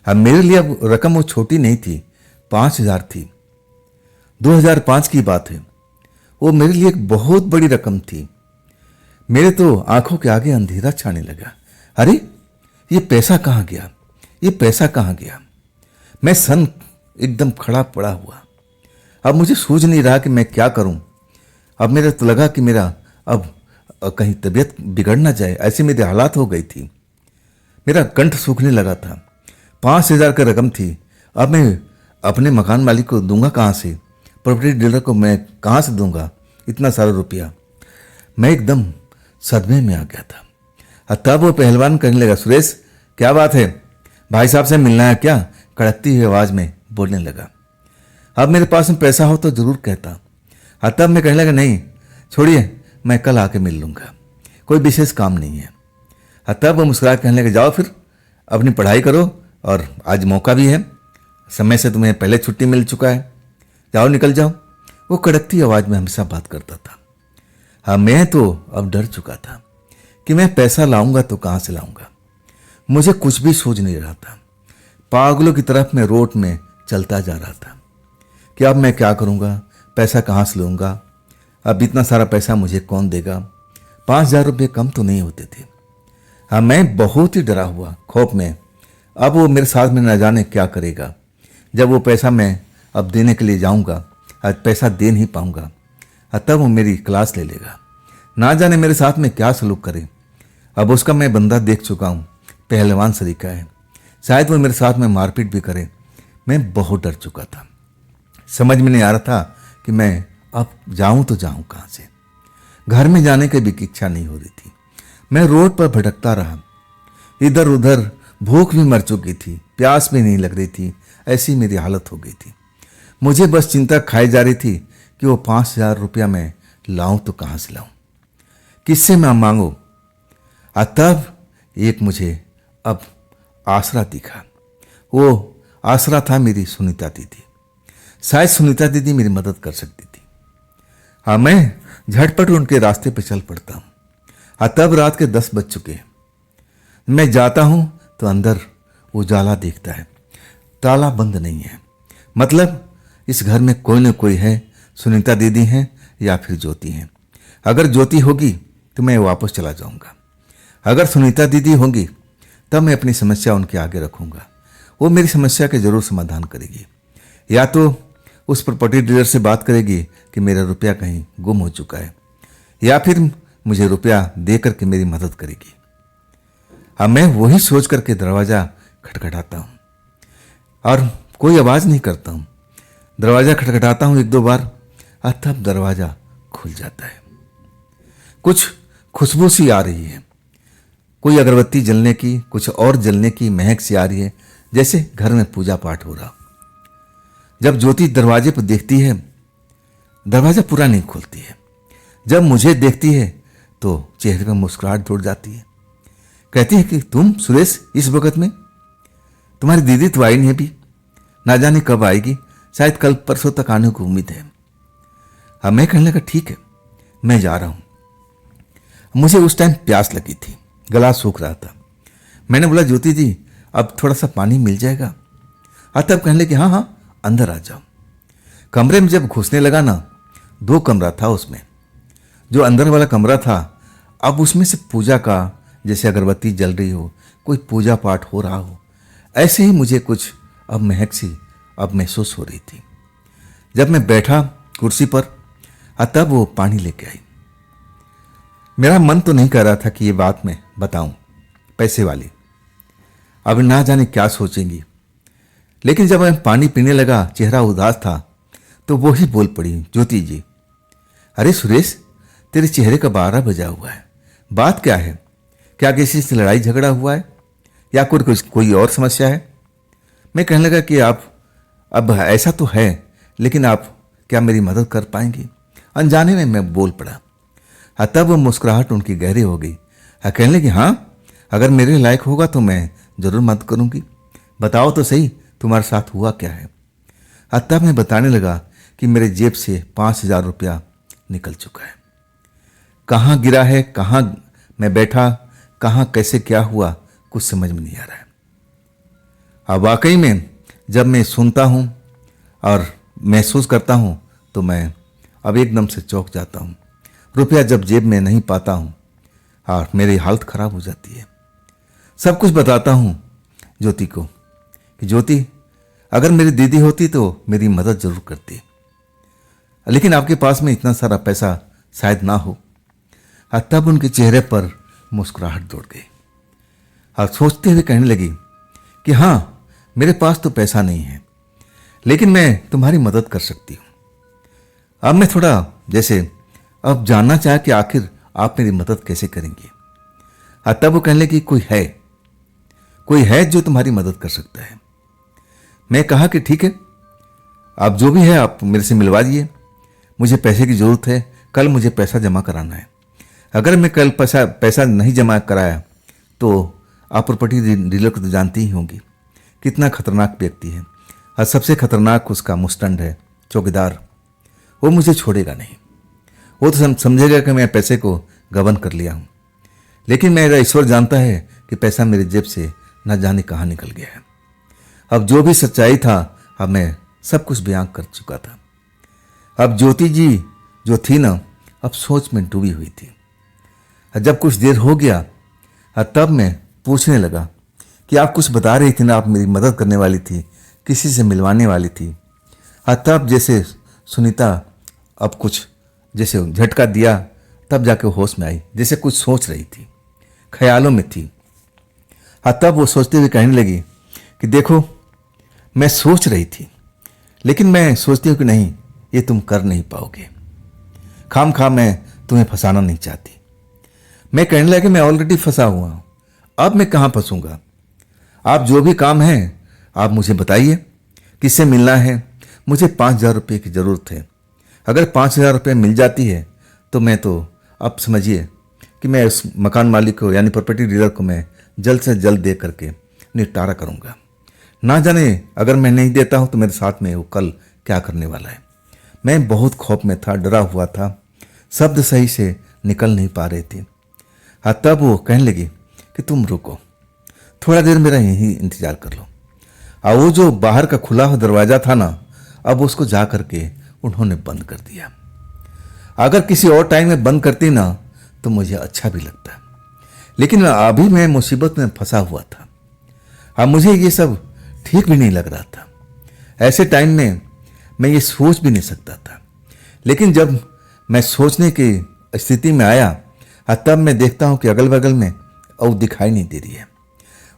अब मेरे लिए अब रकम वो छोटी नहीं थी, 5,000 थी। 2005 की बात है। वो मेरे लिए एक बहुत बड़ी रकम थी। मेरे तो आंखों के आगे अंधेरा छाने लगा। अरे ये पैसा कहाँ गया, ये पैसा कहाँ गया? मैं सन एकदम खड़ा पड़ा हुआ। अब मुझे सूझ नहीं रहा कि मैं क्या करूं। अब मेरे तो लगा कि मेरा अब कहीं तबीयत बिगड़ ना जाए, ऐसी मेरी हालात हो गई थी। मेरा कंठ सूखने लगा था। 5,000 की रकम थी। अब मैं अपने मकान मालिक को दूंगा कहाँ से? प्रॉपर्टी डीलर को मैं कहाँ से दूंगा इतना सारा रुपया? मैं एकदम सदमे में आ गया था। तब वो पहलवान कहने लगा, सुरेश क्या बात है, भाई साहब से मिलना है क्या? कड़कती हुई आवाज़ में बोलने लगा। अब मेरे पास में पैसा हो तो ज़रूर कहता। तब मैं कहने लगा, नहीं छोड़िए, मैं कल आके मिल लूँगा, कोई विशेष काम नहीं है। तब वो मुस्कुरा कहने लगे, जाओ फिर अपनी पढ़ाई करो, और आज मौका भी है, समय से तुम्हें पहले छुट्टी मिल चुका है, जाओ निकल जाओ। वो कड़कती आवाज़ में हमेशा बात करता था। हाँ, मैं तो अब डर चुका था कि मैं पैसा लाऊंगा तो कहाँ से लाऊंगा। मुझे कुछ भी सूझ नहीं रहा था। पागलों की तरफ मैं रोड में चलता जा रहा था। कि अब मैं क्या करूँगा, पैसा कहाँ से लूँगा, अब इतना सारा पैसा मुझे कौन देगा। 5,000 रुपये कम तो नहीं होते थे। हाँ, मैं बहुत ही डरा हुआ, खौफ में। अब वो मेरे साथ में न जाने क्या करेगा। जब वो पैसा मैं अब देने के लिए जाऊँगा, आज पैसा दे नहीं पाऊँगा, तब वो मेरी क्लास ले लेगा। ना जाने मेरे साथ में क्या सलूक करे। अब उसका मैं बंदा देख चुका हूँ, पहलवान सरीका है। शायद वो मेरे साथ में मारपीट भी करे। मैं बहुत डर चुका था। समझ में नहीं आ रहा था कि मैं अब जाऊं तो जाऊं कहाँ से। घर में जाने की भी इच्छा नहीं हो रही थी। मैं रोड पर भटकता रहा, इधर उधर। भूख भी मर चुकी थी, प्यास भी नहीं लग रही थी। ऐसी मेरी हालत हो गई थी। मुझे बस चिंता खाई जा रही थी कि वो 5,000 रुपया मैं लाऊं तो कहाँ से लाऊं, किससे मैं मांगू। तब एक मुझे अब आसरा दिखा। वो आसरा था मेरी सुनीता दीदी। शायद सुनीता दीदी मेरी मदद कर सकती थी। हाँ, मैं झटपट उनके रास्ते पर चल पड़ता हूँ। तब रात के 10 बज चुके। मैं जाता हूँ तो अंदर उजाला दिखता है, ताला बंद नहीं है। मतलब इस घर में कोई न कोई है। सुनीता दीदी हैं या फिर ज्योति हैं। अगर ज्योति होगी तो मैं वापस चला जाऊँगा। अगर सुनीता दीदी होंगी तब मैं अपनी समस्या उनके आगे रखूँगा। वो मेरी समस्या के जरूर समाधान करेगी। या तो उस प्रॉपर्टी डीलर से बात करेगी कि मेरा रुपया कहीं गुम हो चुका है, या फिर मुझे रुपया दे करके मेरी मदद करेगी। अब मैं वही सोच करके दरवाज़ा खटखटाता हूँ और कोई आवाज़ नहीं करता हूँ। दरवाज़ा खटखटाता हूँ 1-2 बार, तब दरवाज़ा खुल जाता है। कुछ खुशबू सी आ रही है, कोई अगरबत्ती जलने की, कुछ और जलने की महक सी आ रही है, जैसे घर में पूजा पाठ हो रहा। जब ज्योति दरवाजे पर देखती है, दरवाजा पूरा नहीं खोलती है। जब मुझे देखती है तो चेहरे पर मुस्कुराहट दौड़ जाती है। कहती है कि तुम सुरेश, इस वक्त में? तुम्हारी दीदी तो आई नहीं अभी, ना जाने कब आएगी, शायद कल परसों तक आने की उम्मीद है। अब मैं कहने लगा ठीक है, मैं जा रहा हूं। मुझे उस टाइम प्यास लगी थी, गला सूख रहा था। मैंने बोला ज्योति जी, अब थोड़ा सा पानी मिल जाएगा? तब कहने लगे हाँ हाँ, अंदर आ जाओ। कमरे में जब घुसने लगा ना, 2 कमरा था उसमें। जो अंदर वाला कमरा था, अब उसमें से पूजा का, जैसे अगरबत्ती जल रही हो, कोई पूजा पाठ हो रहा हो, ऐसे ही मुझे कुछ अब महक सी अब महसूस हो रही थी। जब मैं बैठा कुर्सी पर, तब वो पानी लेके आई। मेरा मन तो नहीं कर रहा था कि ये बात मैं बताऊं पैसे वाली, अब ना जाने क्या सोचेंगी। लेकिन जब मैं पानी पीने लगा, चेहरा उदास था, तो वो ही बोल पड़ी, ज्योति जी, अरे सुरेश, तेरे चेहरे का 12 बजा हुआ है, बात क्या है? क्या किसी से लड़ाई झगड़ा हुआ है या कोई और समस्या है? मैं कहने लगा कि आप, अब ऐसा तो है, लेकिन आप क्या मेरी मदद कर पाएंगी? अनजाने में मैं बोल पड़ा। तब वो मुस्कुराहट उनकी गहरी हो गई। कहने लगी हाँ, अगर मेरे लायक होगा तो मैं जरूर मदद करूंगी। बताओ तो सही, तुम्हारे साथ हुआ क्या है? तब मैं बताने लगा कि मेरे जेब से 5,000 रुपया निकल चुका है। कहाँ गिरा है, कहाँ मैं बैठा, कहाँ कैसे क्या हुआ, कुछ समझ में नहीं आ रहा है। अब वाकई में जब मैं सुनता हूँ और महसूस करता हूँ तो मैं अब एकदम से चौंक जाता हूँ। रुपया जब जेब में नहीं पाता हूँ और मेरी हालत खराब हो जाती है। सब कुछ बताता हूँ ज्योति को कि ज्योति, अगर मेरी दीदी होती तो मेरी मदद जरूर करती, लेकिन आपके पास में इतना सारा पैसा शायद ना हो। तब उनके चेहरे पर मुस्कुराहट दौड़ गई और सोचते हुए कहने लगी कि हाँ, मेरे पास तो पैसा नहीं है, लेकिन मैं तुम्हारी मदद कर सकती हूँ। अब मैं थोड़ा जैसे अब जानना चाहा कि आखिर आप मेरी मदद कैसे करेंगी। तब वो कहने लगी कोई है जो तुम्हारी मदद कर सकता है। मैं कहा कि ठीक है, आप जो भी है आप मेरे से मिलवा दिए, मुझे पैसे की जरूरत है, कल मुझे पैसा जमा कराना है। अगर मैं कल पैसा नहीं जमा कराया तो आप प्रॉपर्टी डीलर को तो जानती ही होंगी कितना खतरनाक व्यक्ति है, और सबसे खतरनाक उसका मुस्टंड है चौकीदार। वो मुझे छोड़ेगा नहीं। वो तो समझेगा कि मैं पैसे को गबन कर लिया हूँ, लेकिन मेरा ईश्वर जानता है कि पैसा मेरे जेब से न जाने कहाँ निकल गया है। अब जो भी सच्चाई था अब मैं सब कुछ बयां कर चुका था। अब ज्योति जी जो थी ना, अब सोच में डूबी हुई थी। जब कुछ देर हो गया तब मैं पूछने लगा कि आप कुछ बता रही थी ना, आप मेरी मदद करने वाली थी, किसी से मिलवाने वाली थी। तब जैसे सुनीता अब कुछ जैसे झटका दिया, तब जाके होश में आई, जैसे कुछ सोच रही थी, ख्यालों में थी। तब वो सोचते हुए कहने लगी कि देखो, मैं सोच रही थी, लेकिन मैं सोचती हूँ कि नहीं, ये तुम कर नहीं पाओगे। खाम खाम मैं तुम्हें फंसाना नहीं चाहती। मैं कहने लगा कि मैं ऑलरेडी फंसा हुआ हूं, अब मैं कहां फंसूंगा। आप जो भी काम है आप मुझे बताइए, किससे मिलना है। मुझे 5,000 रुपये की ज़रूरत है। अगर 5,000 रुपये मिल जाती है तो मैं तो अब समझिए कि मैं उस मकान मालिक को यानी प्रॉपर्टी डीलर को मैं जल्द से जल्द दे करके निपटारा करूंगा। ना जाने अगर मैं नहीं देता हूं तो मेरे साथ में वो कल क्या करने वाला है। मैं बहुत खौफ में था, डरा हुआ था, शब्द सही से निकल नहीं पा रहे थे। तब वो कहने लगी कि तुम रुको, थोड़ा देर मेरा यहीं इंतजार कर लो। और वो जो बाहर का खुला हुआ दरवाजा था ना, अब उसको जा करके उन्होंने बंद कर दिया। अगर किसी और टाइम में बंद करती ना तो मुझे अच्छा भी लगता, लेकिन अभी मैं मुसीबत में फंसा हुआ था। अब मुझे ये सब ठीक भी नहीं लग रहा था। ऐसे टाइम में मैं ये सोच भी नहीं सकता था। लेकिन जब मैं सोचने की स्थिति में आया तब मैं देखता हूं कि अगल बगल में और दिखाई नहीं दे रही है।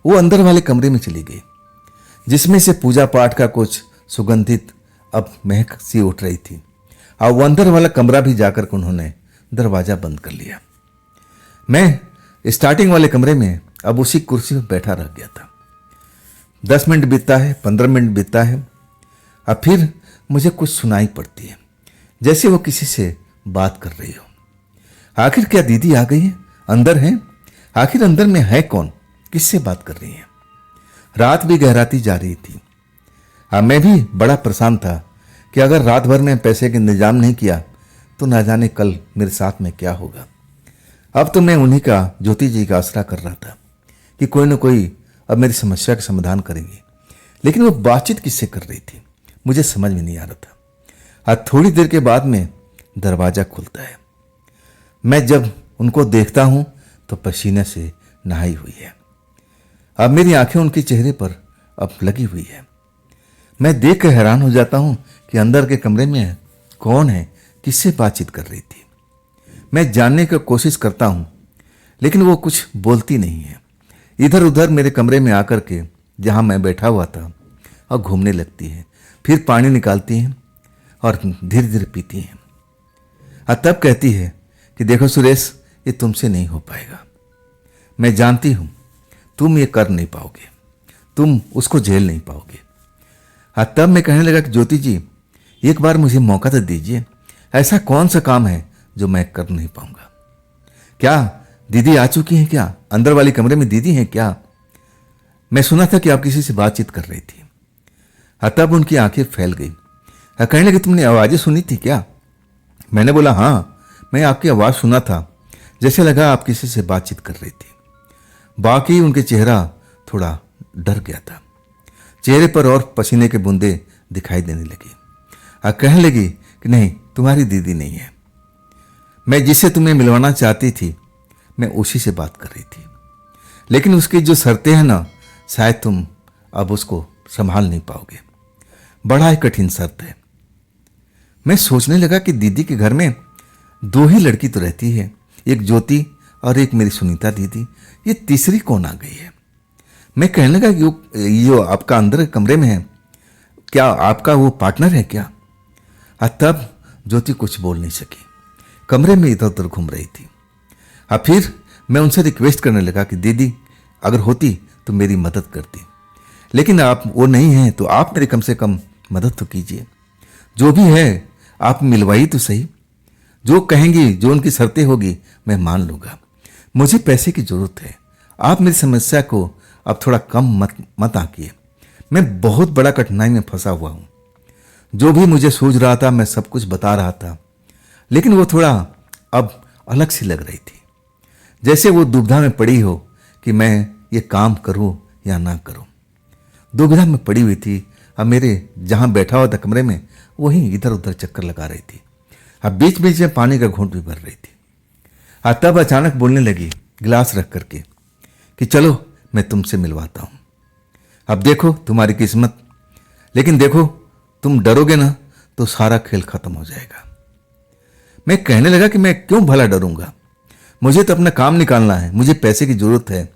वो अंदर वाले कमरे में चली गई, जिसमें से पूजा पाठ का कुछ सुगंधित अब महक सी उठ रही थी। और वो अंदर वाला कमरा भी जाकर के उन्होंने दरवाजा बंद कर लिया। मैं स्टार्टिंग वाले कमरे में अब उसी कुर्सी पर बैठा रह गया था। 10 मिनट बीतता है, 15 मिनट बीतता है। अब फिर मुझे कुछ सुनाई पड़ती है, जैसे वो किसी से बात कर रही हो। आखिर क्या दीदी आ गई है, अंदर है? आखिर अंदर में है कौन, किससे बात कर रही है? रात भी गहराती जा रही थी। मैं भी बड़ा परेशान था कि अगर रात भर में पैसे का इंतजाम नहीं किया तो ना जाने कल मेरे साथ में क्या होगा। अब तो मैं उन्हीं का, ज्योति जी का आसरा कर रहा था कि कोई ना कोई अब मेरी समस्या का समाधान करेंगे। लेकिन वो बातचीत किससे कर रही थी मुझे समझ में नहीं आ रहा था। थोड़ी देर के बाद में दरवाजा खुलता है। मैं जब उनको देखता हूं तो पसीने से नहाई हुई है। अब मेरी आंखें उनके चेहरे पर अब लगी हुई है। मैं देख कर हैरान हो जाता हूं कि अंदर के कमरे में कौन है, किससे बातचीत कर रही थी। मैं जानने की कोशिश करता हूं, लेकिन वो कुछ बोलती नहीं है। इधर उधर मेरे कमरे में आकर के जहां मैं बैठा हुआ था और घूमने लगती है, फिर पानी निकालती है और धीरे धीरे पीती है। तब कहती है कि देखो सुरेश, ये तुमसे नहीं हो पाएगा। मैं जानती हूं तुम ये कर नहीं पाओगे, तुम उसको झेल नहीं पाओगे। तब मैं कहने लगा कि ज्योति जी, एक बार मुझे मौका तो दीजिए। ऐसा कौन सा काम है जो मैं कर नहीं पाऊंगा? क्या दीदी आ चुकी हैं क्या? अंदर वाले कमरे में दीदी हैं क्या? मैं सुना था कि आप किसी से बातचीत कर रही थी। तब उनकी आंखें फैल गई। कहने लगी, तुमने आवाजें सुनी थी क्या? मैंने बोला, हाँ, मैं आपकी आवाज सुना था, जैसे लगा आप किसी से बातचीत कर रही थी। बाकी उनके चेहरा थोड़ा डर गया था, चेहरे पर और पसीने के बूंदे दिखाई देने लगी। कहने लगी कि नहीं, तुम्हारी दीदी नहीं है। मैं जिससे तुम्हें मिलवाना चाहती थी मैं उसी से बात कर रही थी, लेकिन उसकी जो शर्तें हैं ना, शायद तुम अब उसको संभाल नहीं पाओगे। बड़ा ही कठिन शर्त है। मैं सोचने लगा कि दीदी के घर में 2 ही लड़की तो रहती है, एक ज्योति और एक मेरी सुनीता दीदी। ये तीसरी कौन आ गई है? मैं कहने लगा कि ये जो आपका अंदर कमरे में है, क्या आपका वो पार्टनर है क्या? तब ज्योति कुछ बोल नहीं सकी, कमरे में इधर उधर घूम रही थी। फिर मैं उनसे रिक्वेस्ट करने लगा कि दीदी अगर होती तो मेरी मदद करती, लेकिन आप वो नहीं हैं तो आप मेरी कम से कम मदद तो कीजिए। जो भी है आप मिलवाई तो सही। जो कहेंगी, जो उनकी शर्तें होगी, मैं मान लूंगा। मुझे पैसे की जरूरत है। आप मेरी समस्या को अब थोड़ा कम मत आंकिए। मैं बहुत बड़ा कठिनाई में फंसा हुआ हूं। जो भी मुझे सूझ रहा था मैं सब कुछ बता रहा था, लेकिन वो थोड़ा अब अलग सी लग रही थी, जैसे वो दुविधा में पड़ी हो कि मैं ये काम करूं या ना करूं। दुविधा में पड़ी हुई थी। अब मेरे जहाँ बैठा हुआ था कमरे में वहीं इधर उधर चक्कर लगा रही थी। अब बीच बीच में पानी का घूंट भी भर रही थी। तब अचानक बोलने लगी गिलास रख करके कि चलो मैं तुमसे मिलवाता हूँ। अब देखो तुम्हारी किस्मत, लेकिन देखो तुम डरोगे ना तो सारा खेल खत्म हो जाएगा। मैं कहने लगा कि मैं क्यों भला डरूंगा, मुझे तो अपना काम निकालना है, मुझे पैसे की जरूरत है,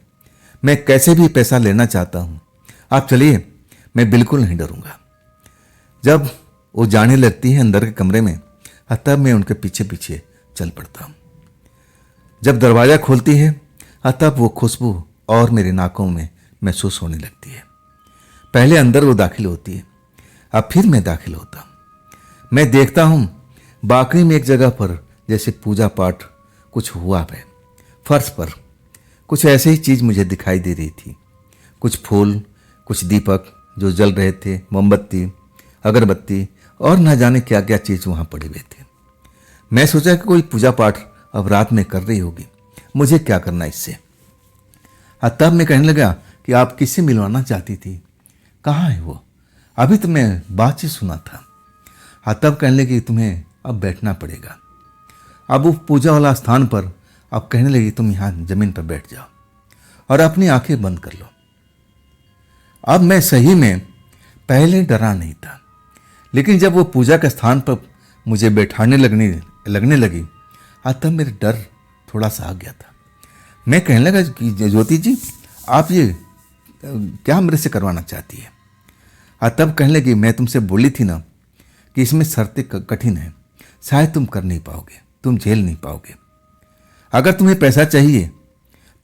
मैं कैसे भी पैसा लेना चाहता हूँ, आप चलिए, मैं बिल्कुल नहीं डरूंगा। जब वो जाने लगती है अंदर के कमरे में तब मैं उनके पीछे पीछे चल पड़ता हूँ। जब दरवाज़ा खोलती है तब वो खुशबू और मेरे नाकों में महसूस होने लगती है। पहले अंदर वो दाखिल होती है, अब फिर मैं दाखिल होता हूँ। मैं देखता हूँ बाकी में एक जगह पर जैसे पूजा पाठ कुछ हुआ है। फर्श पर कुछ ऐसे ही चीज़ मुझे दिखाई दे रही थी, कुछ फूल, कुछ दीपक जो जल रहे थे, मोमबत्ती, अगरबत्ती और न जाने क्या क्या चीज़ वहाँ पड़े हुए थे। मैं सोचा कि कोई पूजा पाठ अब रात में कर रही होगी, मुझे क्या करना इससे। तब मैं कहने लगा कि आप किससे मिलवाना चाहती थी, कहाँ है वो, अभी तो मैं बातचीत सुना था। तब कहने लगी तुम्हें अब बैठना पड़ेगा। अब वो पूजा वाला स्थान पर अब कहने लगी तुम यहाँ जमीन पर बैठ जाओ और अपनी आंखें बंद कर लो। अब मैं सही में पहले डरा नहीं था, लेकिन जब वो पूजा के स्थान पर मुझे बैठाने लगने लगी तब मेरा डर थोड़ा सा आ गया था। मैं कहने लगा कि ज्योति जी आप ये क्या मेरे से करवाना चाहती है। तब कहने लगी मैं तुमसे बोली थी ना कि इसमें शर्तें कठिन है, शायद तुम कर नहीं पाओगे, तुम झेल नहीं पाओगे। अगर तुम्हें पैसा चाहिए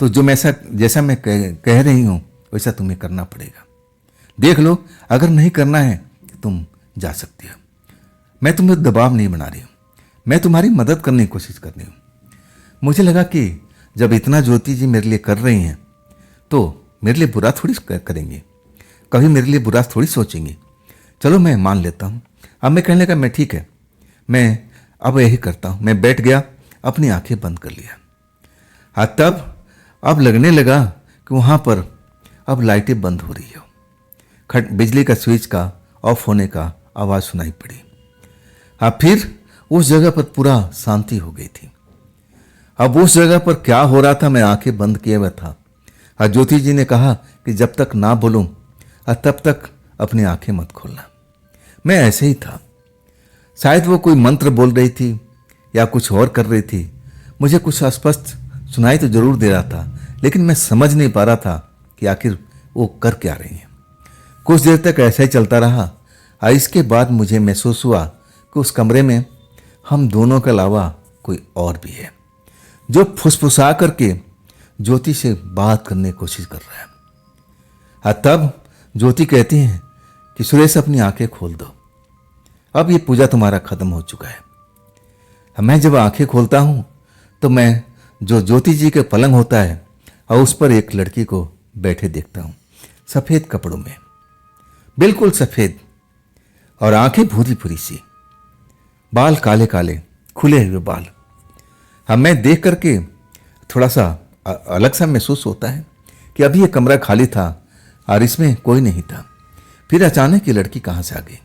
तो जैसा मैं कह रही हूँ वैसा तुम्हें करना पड़ेगा। देख लो, अगर नहीं करना है तो तुम जा सकती हो। मैं तुम्हें दबाव नहीं बना रही हूँ, मैं तुम्हारी मदद करने की कोशिश कर रही हूँ। मुझे लगा कि जब इतना ज्योति जी मेरे लिए कर रही हैं तो मेरे लिए बुरा थोड़ी करेंगे, कभी मेरे लिए बुरा थोड़ी सोचेंगे। चलो मैं मान लेता हूँ। अब मैं कहने लगा मैं ठीक है, मैं अब यही करता हूँ। मैं बैठ गया, अपनी आंखें बंद कर लिया। तब अब लगने लगा कि वहाँ पर अब लाइटें बंद हो रही हो, बिजली का स्विच का ऑफ होने का आवाज़ सुनाई पड़ी। फिर उस जगह पर पूरा शांति हो गई थी। अब उस जगह पर क्या हो रहा था, मैं आंखें बंद किए हुआ था। ज्योति जी ने कहा कि जब तक ना बोलूं तब तक अपनी आंखें मत खोलना। मैं ऐसे ही था, शायद वो कोई मंत्र बोल रही थी या कुछ और कर रही थी। मुझे कुछ अस्पष्ट सुनाई तो जरूर दे रहा था, लेकिन मैं समझ नहीं पा रहा था कि आखिर वो कर क्या रही हैं। कुछ देर तक ऐसा ही चलता रहा। इसके बाद मुझे महसूस हुआ कि उस कमरे में हम दोनों के अलावा कोई और भी है जो फुसफुसा करके ज्योति से बात करने की कोशिश कर रहा है। तब ज्योति कहती है कि सुरेश अपनी आंखें खोल दो, अब ये पूजा तुम्हारा खत्म हो चुका है। मैं जब आंखें खोलता हूं तो मैं जो ज्योति जी के पलंग होता है और उस पर एक लड़की को बैठे देखता हूं, सफेद कपड़ों में, बिल्कुल सफेद, और आंखें भूरी भूरी सी, बाल काले काले खुले हुए बाल। मैं देख करके थोड़ा सा अलग सा महसूस होता है कि अभी ये कमरा खाली था और इसमें कोई नहीं था। फिर अचानक ये लड़की कहाँ से आ गई।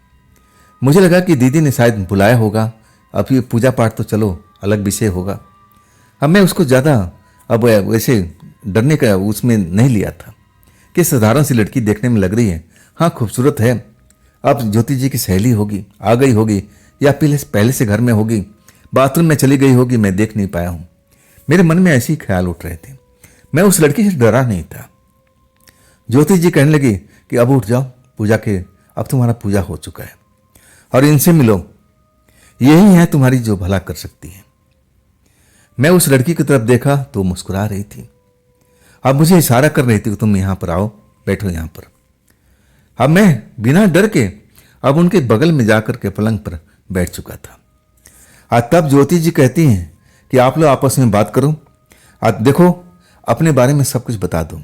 मुझे लगा कि दीदी ने शायद बुलाया होगा, अब ये पूजा पाठ तो चलो अलग विषय होगा। अब मैं उसको ज़्यादा अब वैसे डरने का उसमें नहीं लिया था कि साधारण सी लड़की देखने में लग रही है, हाँ खूबसूरत है, अब ज्योति जी की सहेली होगी, आ गई होगी, या पहले से घर में होगी, बाथरूम में चली गई होगी, मैं देख नहीं पाया हूँ। मेरे मन में ऐसे ही ख्याल उठ रहे थे। मैं उस लड़की से डरा नहीं था। ज्योति जी कहने लगी कि अब उठ जाओ पूजा के, अब तुम्हारा पूजा हो चुका है और इनसे मिलो, यही है तुम्हारी जो भला कर सकती है। मैं उस लड़की की तरफ देखा तो मुस्कुरा रही थी, अब मुझे इशारा कर रही थी कि तुम यहाँ पर आओ, बैठो यहाँ पर। अब मैं बिना डर के अब उनके बगल में जाकर के पलंग पर बैठ चुका था। आज तब ज्योति जी कहती हैं कि आप लोग आपस में बात करो, आज देखो अपने बारे में सब कुछ बता दो,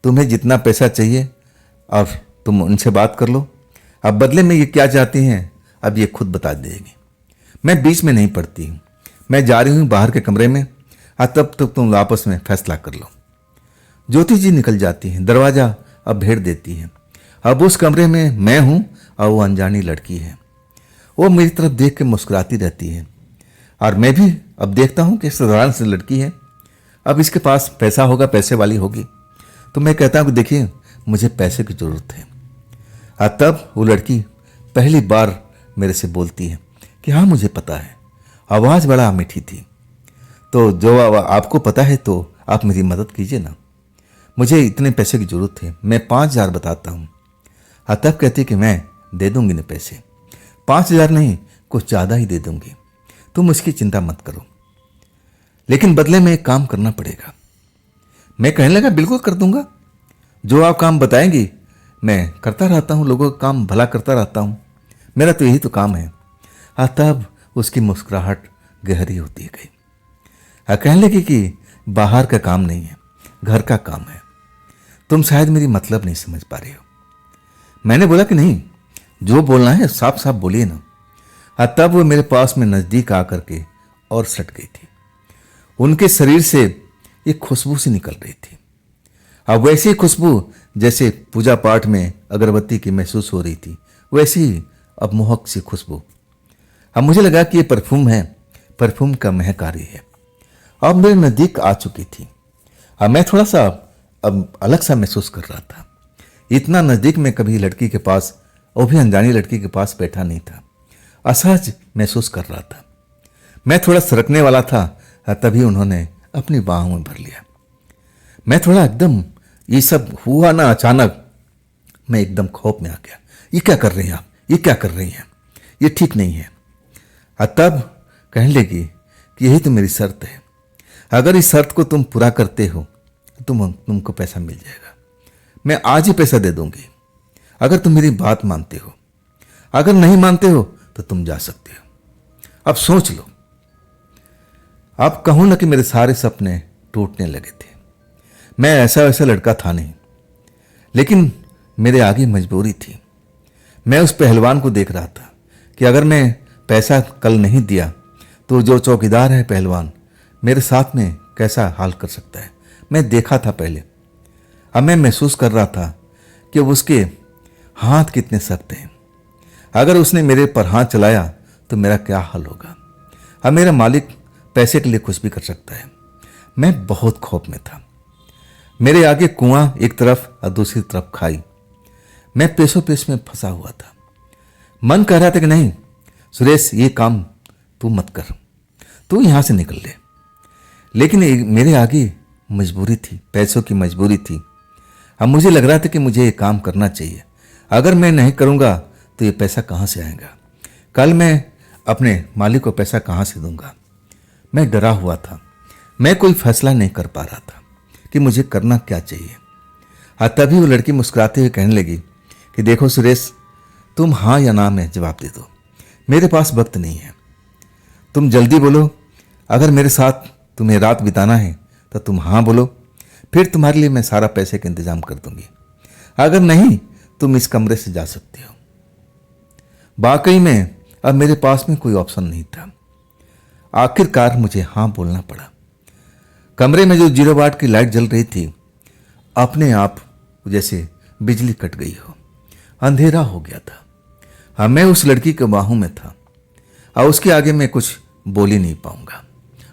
तुम्हें जितना पैसा चाहिए और तुम उनसे बात कर लो, अब बदले में ये क्या चाहती हैं अब ये खुद बता देगी। मैं बीच में नहीं पड़ती हूँ, मैं जा रही हूँ बाहर के कमरे में, तब तक तुम आपस में फैसला कर लो। ज्योति जी निकल जाती हैं, दरवाज़ा अब भेड़ देती हैं। अब उस कमरे में मैं हूँ और वो अनजानी लड़की है। वो मेरी तरफ देख के मुस्कुराती रहती है और मैं भी अब देखता हूँ कि साधारण सी लड़की है, अब इसके पास पैसा होगा, पैसे वाली होगी। तो मैं कहता हूँ कि देखिए मुझे पैसे की ज़रूरत है। और तब वो लड़की पहली बार मेरे से बोलती है कि हाँ मुझे पता है। आवाज़ बड़ा मीठी थी। तो जो आपको पता है तो आप मेरी मदद कीजिए ना, मुझे इतने पैसे की ज़रूरत है, मैं 5,000 बताता हूँ। और तब कहती कि मैं दे दूंगी ना पैसे, 5,000 नहीं कुछ ज़्यादा ही दे दूंगी, तुम उसकी चिंता मत करो, लेकिन बदले में एक काम करना पड़ेगा। मैं कहने लगा बिल्कुल कर दूंगा, जो आप काम बताएंगी मैं करता रहता हूँ, लोगों का काम भला करता रहता हूँ, मेरा तो यही तो काम है। और तब उसकी मुस्कुराहट गहरी होती गई। कहने लगी कि बाहर का काम नहीं है, घर का काम है, तुम शायद मेरी मतलब नहीं समझ पा रही हो। मैंने बोला कि नहीं, जो बोलना है साफ साफ बोलिए ना। और तब वो मेरे पास में नज़दीक आकर के और सट गई थी। उनके शरीर से एक खुशबू सी निकल रही थी। अब वैसी ही खुशबू जैसे पूजा पाठ में अगरबत्ती की महसूस हो रही थी, वैसी ही अब मोहक सी खुशबू। अब मुझे लगा कि ये परफ्यूम है, परफ्यूम का महक आ रही है। अब मेरे नज़दीक आ चुकी थी। अब मैं थोड़ा सा अब अलग सा महसूस कर रहा था। इतना नज़दीक में कभी लड़की के पास, वो भी अनजानी लड़की के पास बैठा नहीं था। असहज महसूस कर रहा था। मैं थोड़ा सरकने वाला था, तभी उन्होंने अपनी बाहों में भर लिया। मैं थोड़ा एकदम, ये सब हुआ ना अचानक, मैं एकदम खौफ में आ गया। ये क्या कर रही हैं आप, ये क्या कर रही हैं, ये ठीक नहीं है। तब कहने लगी कि यही तो मेरी शर्त है, अगर इस शर्त को तुम पूरा करते हो तो तुमको पैसा मिल जाएगा। मैं आज ही पैसा दे दूंगी अगर तुम मेरी बात मानते हो, अगर नहीं मानते हो तो तुम जा सकते हो। अब सोच लो। अब कहूँ ना कि मेरे सारे सपने टूटने लगे थे। मैं ऐसा वैसा लड़का था नहीं, लेकिन मेरे आगे मजबूरी थी। मैं उस पहलवान को देख रहा था कि अगर मैं पैसा कल नहीं दिया तो जो चौकीदार है पहलवान, मेरे साथ में कैसा हाल कर सकता है। मैं देखा था पहले। अब मैं महसूस कर रहा था कि उसके हाथ कितने सख्त हैं। अगर उसने मेरे पर हाथ चलाया तो मेरा क्या हाल होगा। अब मेरा मालिक पैसे के लिए कुछ भी कर सकता है। मैं बहुत खौफ में था। मेरे आगे कुआं एक तरफ और दूसरी तरफ खाई। मैं पेशो पेश में फंसा हुआ था। मन कह रहा था कि नहीं सुरेश, ये काम तू मत कर, तू यहां से निकल ले। लेकिन मेरे आगे मजबूरी थी, पैसों की मजबूरी थी। अब मुझे लग रहा था कि मुझे ये काम करना चाहिए। अगर मैं नहीं करूंगा तो ये पैसा कहाँ से आएगा, कल मैं अपने मालिक को पैसा कहाँ से दूंगा। मैं डरा हुआ था। मैं कोई फैसला नहीं कर पा रहा था कि मुझे करना क्या चाहिए। तभी वो लड़की मुस्कुराते हुए कहने लगी कि देखो सुरेश, तुम हाँ या ना में जवाब दे दो, मेरे पास वक्त नहीं है। तुम जल्दी बोलो। अगर मेरे साथ तुम्हें रात बिताना है तो तुम हाँ बोलो, फिर तुम्हारे लिए मैं सारा पैसे का इंतजाम कर दूंगी। अगर नहीं तुम इस कमरे से जा सकते हो। वाकई में अब मेरे पास में कोई ऑप्शन नहीं था। आखिरकार मुझे हाँ बोलना पड़ा। कमरे में जो 0 वाट की लाइट जल रही थी, अपने आप जैसे बिजली कट गई हो, अंधेरा हो गया था। मैं उस लड़की के बाहों में था और उसके आगे मैं कुछ बोल ही नहीं पाऊंगा।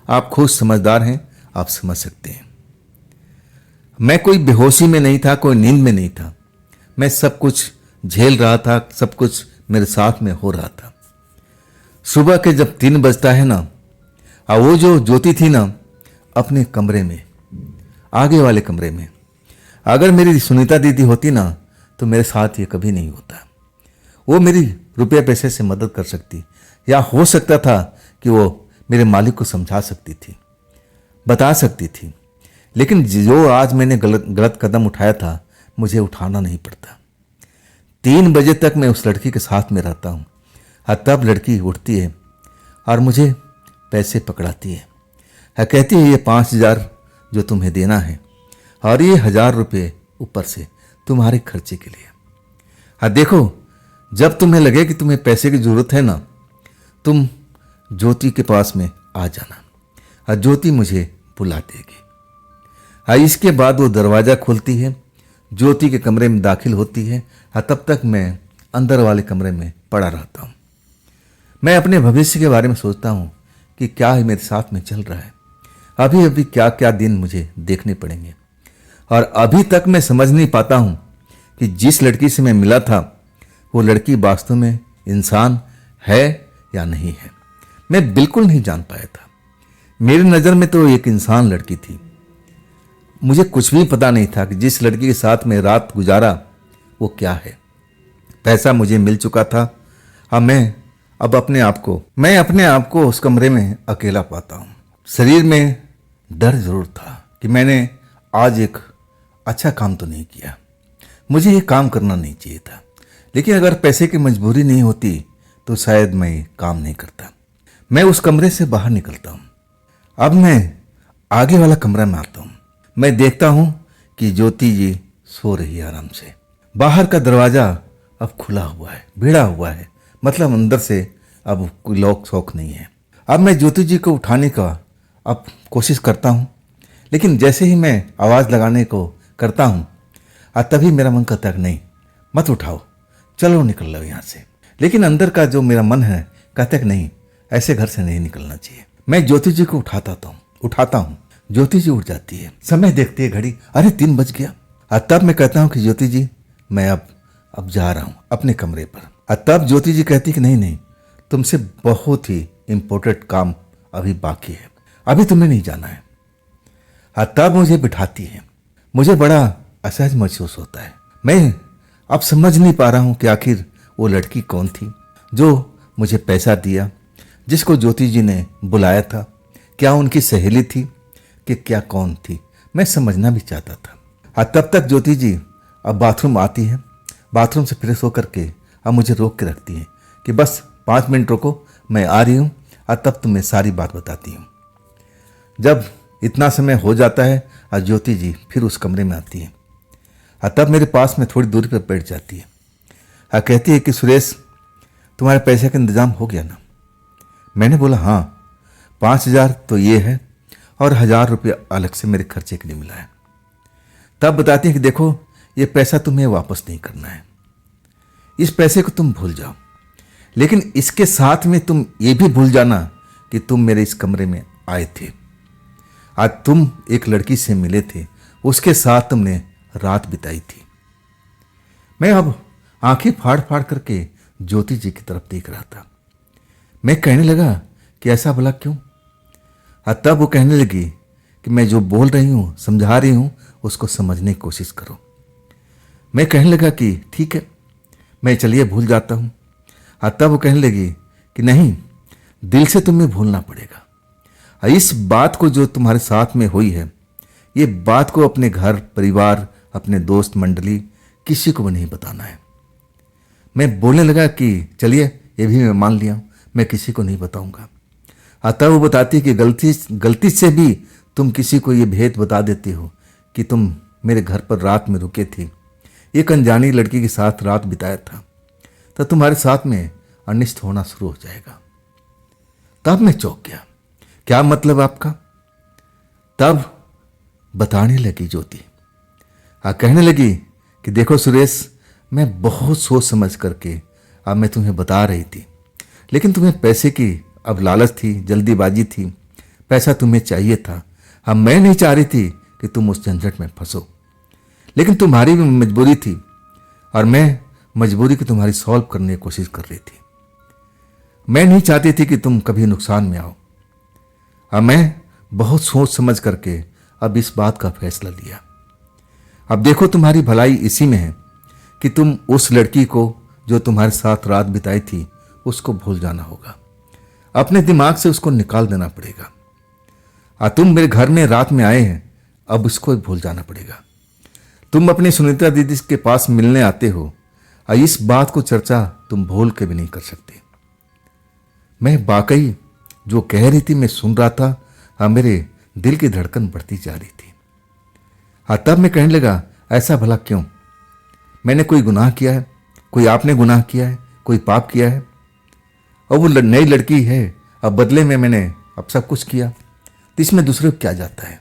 आप खुद समझदार हैं, आप समझ सकते हैं। मैं कोई बेहोशी में नहीं था, कोई नींद में नहीं था। मैं सब कुछ झेल रहा था, सब कुछ मेरे साथ में हो रहा था। सुबह के जब 3 बजता है ना, और वो जो ज्योति थी ना अपने कमरे में, आगे वाले कमरे में, अगर मेरी सुनीता दीदी होती ना तो मेरे साथ ये कभी नहीं होता। वो मेरी रुपये पैसे से मदद कर सकती, या हो सकता था कि वो मेरे मालिक को समझा सकती थी, बता सकती थी। लेकिन जो आज मैंने गलत कदम उठाया था, मुझे उठाना नहीं पड़ता। 3 बजे तक मैं उस लड़की के साथ में रहता हूँ। तब लड़की उठती है और मुझे पैसे पकड़ाती है। कहती है ये 5,000 जो तुम्हें देना है और ये 1,000 रुपये ऊपर से तुम्हारे खर्चे के लिए। देखो, जब तुम्हें लगे कि तुम्हें पैसे की ज़रूरत है ना, तुम ज्योति के पास में आ जाना। ज्योति मुझे बुला देगी। इसके बाद वो दरवाज़ा खोलती है, ज्योति के कमरे में दाखिल होती है। तब तक मैं अंदर वाले कमरे में पड़ा रहता हूँ। मैं अपने भविष्य के बारे में सोचता हूँ कि क्या ही मेरे साथ में चल रहा है, अभी अभी क्या क्या दिन मुझे देखने पड़ेंगे। और अभी तक मैं समझ नहीं पाता हूँ कि जिस लड़की से मैं मिला था वो लड़की वास्तव में इंसान है या नहीं है। मैं बिल्कुल नहीं जान पाया था। मेरी नज़र में तो एक इंसान लड़की थी। मुझे कुछ भी पता नहीं था कि जिस लड़की के साथ मैं रात गुजारा वो क्या है। पैसा मुझे मिल चुका था। अब मैं अपने आप को उस कमरे में अकेला पाता हूँ। शरीर में डर जरूर था कि मैंने आज एक अच्छा काम तो नहीं किया, मुझे ये काम करना नहीं चाहिए था। लेकिन अगर पैसे की मजबूरी नहीं होती तो शायद मैं ये काम नहीं करता। मैं उस कमरे से बाहर निकलता हूँ। अब मैं आगे वाला कमरा में आता हूँ। मैं देखता हूँ कि ज्योति जी सो रही है आराम से। बाहर का दरवाज़ा अब खुला हुआ है, भिड़ा हुआ है, मतलब अंदर से अब कोई लॉक शॉक नहीं है। अब मैं ज्योति जी को उठाने का अब कोशिश करता हूँ, लेकिन जैसे ही मैं आवाज़ लगाने को करता हूँ तभी मेरा मन कहता है नहीं, मत उठाओ, चलो निकल लो यहाँ से। लेकिन अंदर का जो मेरा मन है कहता है नहीं, ऐसे घर से नहीं निकलना चाहिए। मैं ज्योति जी को उठाता हूँ। ज्योति जी उठ जाती है। समय देखती है घड़ी, अरे 3 बज गया। और तब मैं कहता हूँ कि ज्योति जी मैं अब जा रहा हूँ अपने कमरे पर। और तब ज्योति जी कहती कि नहीं, तुमसे बहुत ही इम्पोर्टेंट काम अभी बाकी है, अभी तुम्हें नहीं जाना है। और तब मुझे बिठाती है। मुझे बड़ा असहज महसूस होता है। मैं अब समझ नहीं पा रहा हूँ कि आखिर वो लड़की कौन थी जो मुझे पैसा दिया, जिसको ज्योति जी ने बुलाया था। क्या उनकी सहेली थी कि क्या कौन थी, मैं समझना भी चाहता था। और तब तक ज्योति जी अब बाथरूम आती है। बाथरूम से फ्रेश होकर के अब मुझे रोक के रखती है कि बस 5 मिनट रुको, मैं आ रही हूँ और तब तुम्हें सारी बात बताती हूँ। जब इतना समय हो जाता है और ज्योति जी फिर उस कमरे में आती है और तब मेरे पास में थोड़ी दूरी पर बैठ जाती है और कहती है कि सुरेश, तुम्हारे पैसे का इंतज़ाम हो गया ना? मैंने बोला हाँ, 5,000 तो ये है और 1,000 रुपये अलग से मेरे खर्चे के लिए मिला है। तब बताती है कि देखो, ये पैसा तुम्हें वापस नहीं करना है, इस पैसे को तुम भूल जाओ, लेकिन इसके साथ में तुम ये भी भूल जाना कि तुम मेरे इस कमरे में आए थे, आज तुम एक लड़की से मिले थे, उसके साथ तुमने रात बिताई थी। मैं अब आंखें फाड़ फाड़ करके ज्योति जी की तरफ देख रहा था। मैं कहने लगा कि ऐसा भला क्यों? और तब वो कहने लगी कि मैं जो बोल रही हूँ, समझा रही हूँ, उसको समझने की कोशिश करो। मैं कहने लगा कि ठीक है, मैं चलिए भूल जाता हूँ। और तब वो कहने लगी कि नहीं, दिल से तुम्हें भूलना पड़ेगा। और इस बात को जो तुम्हारे साथ में हुई है, ये बात को अपने घर परिवार, अपने दोस्त मंडली, किसी को भी नहीं बताना है। मैं बोलने लगा कि चलिए, ये भी मैं मान लिया, मैं किसी को नहीं बताऊंगा। तब वो बताती है कि गलती से भी तुम किसी को ये भेद बता देते हो कि तुम मेरे घर पर रात में रुके थे, एक अनजानी लड़की के साथ रात बिताया था, तो तुम्हारे साथ में अनिष्ट होना शुरू हो जाएगा। तब मैं चौंक गया, क्या मतलब आपका? तब बताने लगी ज्योति, कहने लगी कि देखो सुरेश, मैं बहुत सोच समझ करके अब मैं तुम्हें बता रही थी, लेकिन तुम्हें पैसे की अब लालच थी, जल्दीबाजी थी, पैसा तुम्हें चाहिए था। अब मैं नहीं चाह रही थी कि तुम उस झंझट में फंसो, लेकिन तुम्हारी भी मजबूरी थी और मैं मजबूरी को तुम्हारी सॉल्व करने की कोशिश कर रही थी। मैं नहीं चाहती थी कि तुम कभी नुकसान में आओ। अब मैं बहुत सोच समझ करके अब इस बात का फैसला लिया। अब देखो, तुम्हारी भलाई इसी में है कि तुम उस लड़की को जो तुम्हारे साथ रात बिताई थी उसको भूल जाना होगा, अपने दिमाग से उसको निकाल देना पड़ेगा। तुम मेरे घर में रात में आए हैं, अब उसको भूल जाना पड़ेगा। तुम अपनी सुनीता दीदी के पास मिलने आते हो और इस बात को चर्चा तुम भूल के भी नहीं कर सकते। मैं वाकई जो कह रही थी मैं सुन रहा था और मेरे दिल की धड़कन बढ़ती जा रही थी। तब मैं कहने लगा, ऐसा भला क्यों? मैंने कोई गुनाह किया है? कोई आपने गुनाह किया है? कोई पाप किया है? और वो नई लड़की है, अब बदले में मैंने अब सब कुछ किया, तो इसमें दूसरे को क्या जाता है?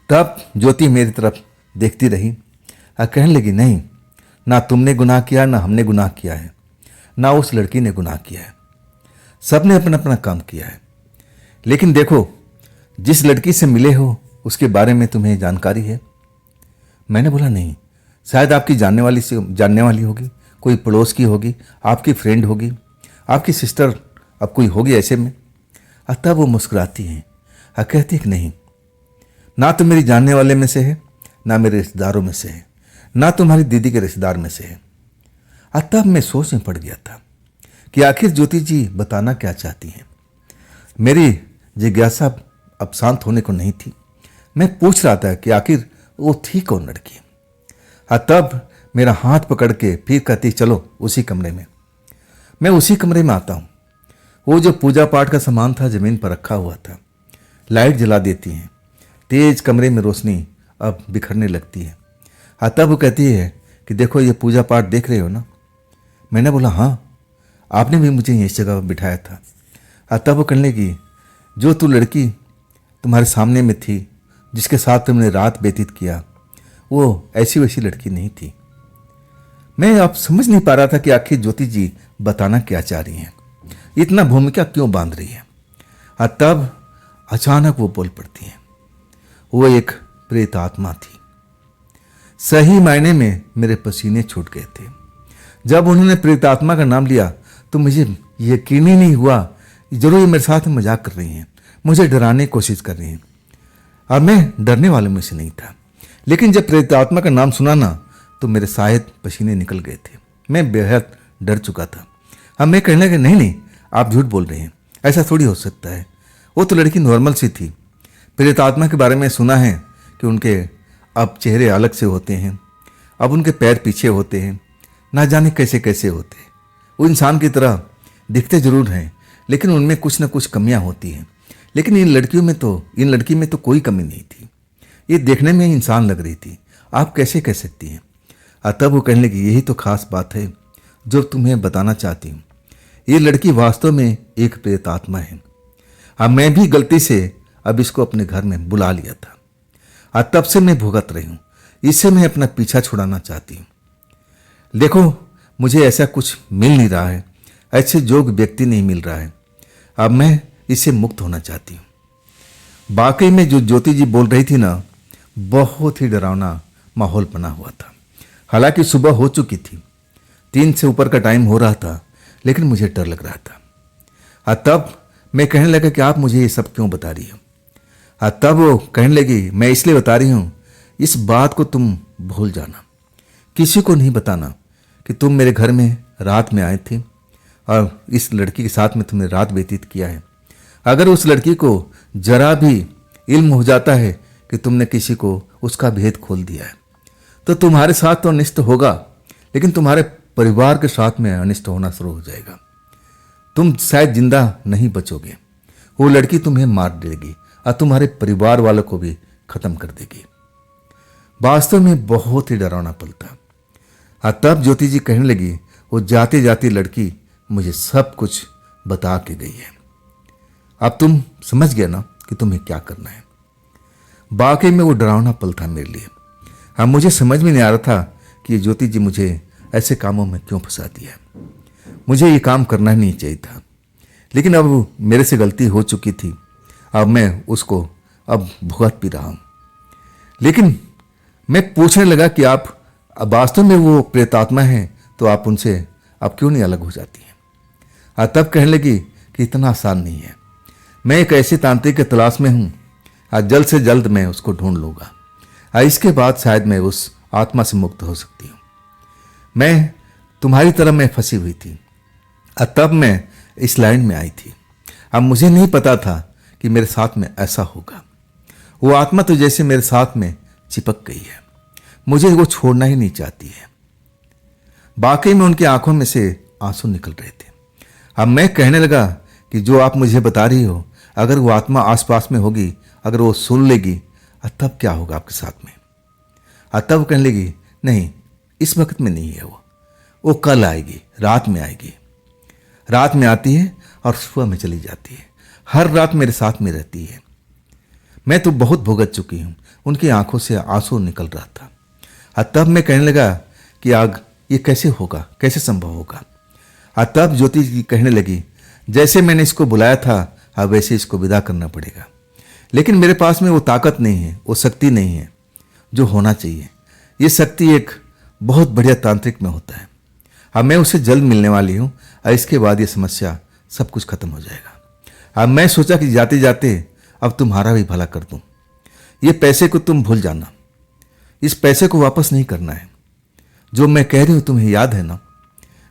तब ज्योति मेरी तरफ देखती रही और कहने लगी, नहीं, ना तुमने गुनाह किया, ना हमने गुनाह किया है, ना उस लड़की ने गुनाह किया है। सब ने अपना अपना काम किया है। लेकिन देखो, जिस लड़की से मिले हो उसके बारे में तुम्हें जानकारी है? मैंने बोला नहीं, शायद आपकी जानने वाली होगी, कोई पड़ोस की होगी, आपकी फ्रेंड होगी, आपकी सिस्टर, अब कोई होगी ऐसे में। तब वो मुस्कुराती हैं और कहती है कि नहीं, ना तो मेरी जानने वाले में से है, ना मेरे रिश्तेदारों में से है, ना तुम्हारी दीदी के रिश्तेदार में से है। तब मैं सोच में पड़ गया था कि आखिर ज्योति जी बताना क्या चाहती हैं। मेरी जिज्ञासा अब शांत होने को नहीं थी। मैं पूछ रहा था कि आखिर वो थी कौन लड़की। तब मेरा हाथ पकड़ के फिर कहती चलो उसी कमरे में। मैं उसी कमरे में आता हूँ। वो जो पूजा पाठ का सामान था जमीन पर रखा हुआ था। लाइट जला देती हैं, तेज कमरे में रोशनी अब बिखरने लगती है। तब वो कहती है कि देखो ये पूजा पाठ देख रहे हो ना। मैंने बोला हाँ, आपने भी मुझे इस जगह पर बिठाया था। तब वो कहने लगी, जो तू लड़की तुम्हारे सामने में थी, जिसके साथ तुमने रात व्यतीत किया, वो ऐसी वैसी लड़की नहीं थी। मैं अब समझ नहीं पा रहा था कि आखिर ज्योति जी बताना क्या चाह रही हैं, इतना भूमिका क्यों बांध रही है। तब अचानक वो बोल पड़ती हैं, वो एक प्रेत आत्मा थी। सही मायने में मेरे पसीने छूट गए थे। जब उन्होंने प्रेत आत्मा का नाम लिया तो मुझे यकीन ही नहीं हुआ, जरूर ये मेरे साथ मजाक कर रही हैं, मुझे डराने की कोशिश कर रही हैं। अब मैं डरने वालों में से नहीं था, लेकिन जब प्रेत आत्मा का नाम सुना ना तो मेरे शायद पसीने निकल गए थे। मैं बेहद डर चुका था। अब मैं कहने लगा नहीं, आप झूठ बोल रहे हैं, ऐसा थोड़ी हो सकता है। वो तो लड़की नॉर्मल सी थी। प्रेत आत्मा के बारे में सुना है कि उनके अब चेहरे अलग से होते हैं, अब उनके पैर पीछे होते हैं, ना जाने कैसे कैसे होते हैं। वो इंसान की तरह दिखते जरूर हैं, लेकिन उनमें कुछ ना कुछ कमियां होती हैं। लेकिन इन लड़की में तो कोई कमी नहीं थी। ये देखने में इंसान लग रही थी। आप कैसे कह सकती हैं? तब वो कहने लगी, यही तो खास बात है जो तुम्हें बताना चाहती हूँ। ये लड़की वास्तव में एक प्रेत आत्मा है। अब मैं भी गलती से अब इसको अपने घर में बुला लिया था। तब से मैं भुगत रही हूँ। इससे मैं अपना पीछा छुड़ाना चाहती हूँ। देखो, मुझे ऐसा कुछ मिल नहीं रहा है, ऐसे योग्य व्यक्ति नहीं मिल रहा है। अब मैं इससे मुक्त होना चाहती हूँ। वाकई में जो ज्योति जी बोल रही थी ना, बहुत ही डरावना माहौल बना हुआ था। हालांकि सुबह हो चुकी थी, 3 से ऊपर का टाइम हो रहा था, लेकिन मुझे डर लग रहा था। तब मैं कहने लगा कि आप मुझे ये सब क्यों बता रही हो? तब वो कहने लगी, मैं इसलिए बता रही हूँ, इस बात को तुम भूल जाना, किसी को नहीं बताना कि तुम मेरे घर में रात में आए थे और इस लड़की के साथ में तुमने रात व्यतीत किया है। अगर उस लड़की को जरा भी इल्म हो जाता है कि तुमने किसी को उसका भेद खोल दिया है, तो तुम्हारे साथ तो अनिष्ट होगा, लेकिन तुम्हारे परिवार के साथ में अनिष्ट होना शुरू हो जाएगा। तुम शायद जिंदा नहीं बचोगे। वो लड़की तुम्हें मार देगी और तुम्हारे परिवार वालों को भी खत्म कर देगी। वास्तव में बहुत ही डरावना पल था। तब ज्योति जी कहने लगी, वो जाते जाती लड़की मुझे सब कुछ बता के गई है। अब तुम समझ गया ना कि तुम्हें क्या करना है। वाकई में वो डरावना पल था मेरे लिए। अब मुझे समझ में नहीं आ रहा था कि ज्योति जी मुझे ऐसे कामों में क्यों फंसा दिया। मुझे ये काम करना ही नहीं चाहिए था, लेकिन अब मेरे से गलती हो चुकी थी। अब मैं उसको अब भुगत भी रहा हूं। लेकिन मैं पूछने लगा कि आप वास्तव में वो प्रेतात्मा हैं, तो आप उनसे अब क्यों नहीं अलग हो जाती हैं? तब कहने लगी कि इतना आसान नहीं है। मैं एक ऐसे तांत्रिक की तलाश में हूँ, जल्द से जल्द मैं उसको ढूंढ लूँगा। इसके बाद शायद मैं उस आत्मा से मुक्त हो सकती हूँ। मैं तुम्हारी तरह मैं फंसी हुई थी। तब मैं इस लाइन में आई थी। अब मुझे नहीं पता था कि मेरे साथ में ऐसा होगा। वो आत्मा तो जैसे मेरे साथ में चिपक गई है, मुझे वो छोड़ना ही नहीं चाहती है। वाकई में उनकी आंखों में से आंसू निकल रहे थे। अब मैं कहने लगा कि जो आप मुझे बता रही हो, अगर वो आत्मा आसपास में होगी, अगर वो सुन लेगी, तब क्या होगा आपके साथ में? तब वो कहने लगी, नहीं, इस वक्त में नहीं है। वो कल आएगी, रात में आएगी। रात में आती है और सुबह में चली जाती है। हर रात मेरे साथ में रहती है। मैं तो बहुत भुगत चुकी हूँ। उनकी आंखों से आंसू निकल रहा था। तब मैं कहने लगा कि ये कैसे होगा, कैसे संभव होगा। तब ज्योति जी कहने लगी, जैसे मैंने इसको बुलाया था अब वैसे इसको विदा करना पड़ेगा, लेकिन मेरे पास में वो ताकत नहीं है, वो शक्ति नहीं है जो होना चाहिए। ये शक्ति एक बहुत बढ़िया तांत्रिक में होता है। अब मैं उसे जल्द मिलने वाली हूँ और इसके बाद ये समस्या सब कुछ खत्म हो जाएगा। अब मैं सोचा कि जाते जाते अब तुम्हारा भी भला कर दूँ। ये पैसे को तुम भूल जाना, इस पैसे को वापस नहीं करना है। जो मैं कह रही हूँ तुम्हें याद है ना?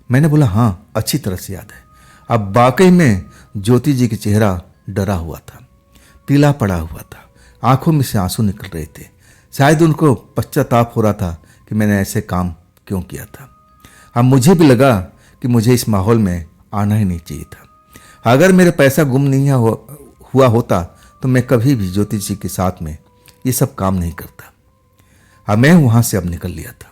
मैंने बोला हाँ, अच्छी तरह से याद है। अब वाकई में ज्योति जी का चेहरा डरा हुआ था, पीला पड़ा हुआ था, आंखों में से आंसू निकल रहे थे। शायद उनको पश्चाताप हो रहा था कि मैंने ऐसे काम क्यों किया था। अब मुझे भी लगा कि मुझे इस माहौल में आना ही नहीं चाहिए था। अगर मेरा पैसा गुम नहीं हुआ होता तो मैं कभी भी ज्योति जी के साथ में ये सब काम नहीं करता। अब मैं वहाँ से अब निकल लिया था।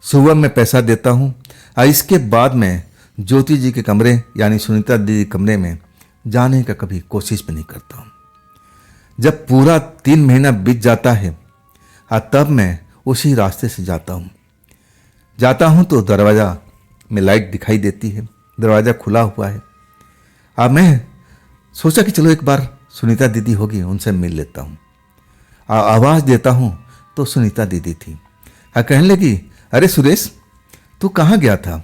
सुबह मैं पैसा देता हूँ और इसके बाद मैं ज्योति जी के कमरे यानी सुनीता दीदी के कमरे में जाने का कभी कोशिश भी नहीं करता हूँ। जब पूरा 3 महीना बीत जाता है तब मैं उसी रास्ते से जाता हूँ तो दरवाज़ा में लाइट दिखाई देती है, दरवाज़ा खुला हुआ है। अब मैं सोचा कि चलो एक बार सुनीता दीदी होगी, उनसे मिल लेता हूँ। आवाज़ देता हूँ तो सुनीता दीदी थी। कहने लगी, अरे सुरेश, तू कहाँ गया था?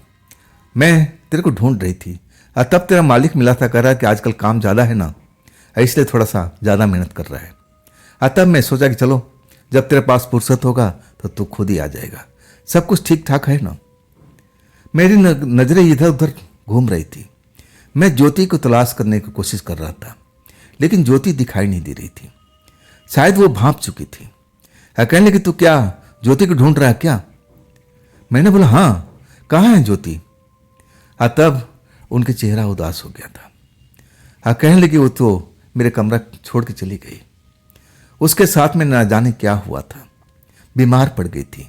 मैं तेरे को ढूंढ रही थी। तब तेरा मालिक मिला था, कह रहा कि आजकल काम ज़्यादा है ना, इसलिए थोड़ा सा ज़्यादा मेहनत कर रहा है। तब मैं सोचा कि चलो जब तेरे पास फुर्सत होगा तो तू खुद ही आ जाएगा। सब कुछ ठीक ठाक है ना? मेरी नज़रें इधर उधर घूम रही थी। मैं ज्योति को तलाश करने की कोशिश कर रहा था, लेकिन ज्योति दिखाई नहीं दे रही थी। शायद वो भांप चुकी थी। कहने लगी, तू क्या ज्योति को ढूंढ रहा है क्या? मैंने बोला हाँ, कहाँ है ज्योति? तब उनके चेहरा उदास हो गया था। कहने लगी, वो तो मेरे कमरा छोड़ के चली गई। उसके साथ में ना जाने क्या हुआ था, बीमार पड़ गई थी,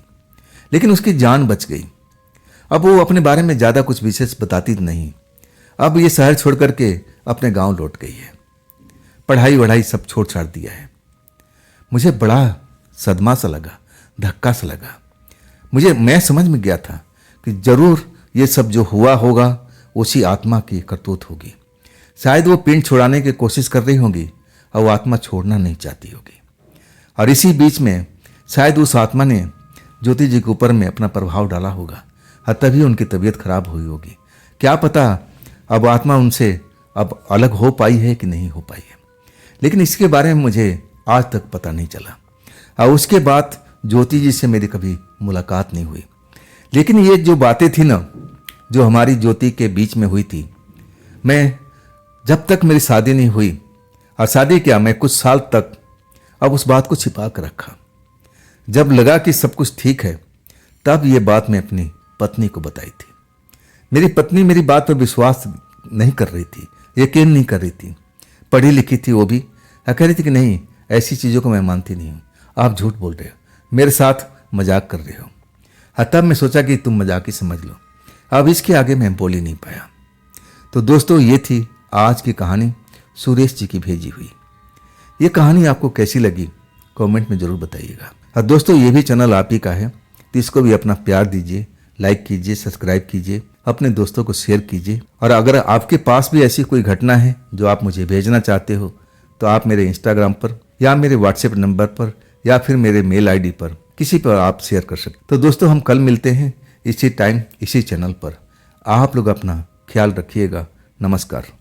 लेकिन उसकी जान बच गई। अब वो अपने बारे में ज़्यादा कुछ विशेष बताती नहीं। अब ये शहर छोड़ करके अपने गांव लौट गई है, पढ़ाई वढ़ाई सब छोड़ छाड़ दिया है। मुझे बड़ा सदमा सा लगा, धक्का सा लगा। मैं समझ में गया था कि जरूर ये सब जो हुआ होगा उसी आत्मा की करतूत होगी। शायद वो पिंड छुड़ाने की कोशिश कर रही होगी और वो आत्मा छोड़ना नहीं चाहती होगी। और इसी बीच में शायद उस आत्मा ने ज्योति जी के ऊपर में अपना प्रभाव डाला होगा और तभी उनकी तबीयत खराब हुई होगी। क्या पता अब आत्मा उनसे अब अलग हो पाई है कि नहीं हो पाई है, लेकिन इसके बारे में मुझे आज तक पता नहीं चला। और उसके बाद ज्योति जी से मेरी कभी मुलाकात नहीं हुई। लेकिन ये जो बातें थी ना, जो हमारी ज्योति के बीच में हुई थी, मैं जब तक मेरी शादी नहीं हुई, और शादी क्या, मैं कुछ साल तक अब उस बात को छिपा कर रखा। जब लगा कि सब कुछ ठीक है तब ये बात मैं अपनी पत्नी को बताई थी। मेरी पत्नी मेरी बात पर विश्वास नहीं कर रही थी, यकीन नहीं कर रही थी। पढ़ी लिखी थी वो भी, कह रही थी कि नहीं, ऐसी चीज़ों को मैं मानती नहीं हूँ, आप झूठ बोल रहे हो, मेरे साथ मजाक कर रहे हो। तब मैं सोचा कि तुम मजाक ही समझ लो। अब इसके आगे मैं बोल ही नहीं पाया। तो दोस्तों, ये थी आज की कहानी सुरेश जी की भेजी हुई। ये कहानी आपको कैसी लगी कमेंट में ज़रूर बताइएगा। और दोस्तों, ये भी चैनल आप ही का है, तो इसको भी अपना प्यार दीजिए, लाइक कीजिए, सब्सक्राइब कीजिए, अपने दोस्तों को शेयर कीजिए। और अगर आपके पास भी ऐसी कोई घटना है जो आप मुझे भेजना चाहते हो तो आप मेरे इंस्टाग्राम पर या मेरे व्हाट्सएप नंबर पर या फिर मेरे मेल आईडी पर किसी पर आप शेयर कर सकते। तो दोस्तों, हम कल मिलते हैं इसी टाइम इसी चैनल पर। आप लोग अपना ख्याल रखिएगा। नमस्कार।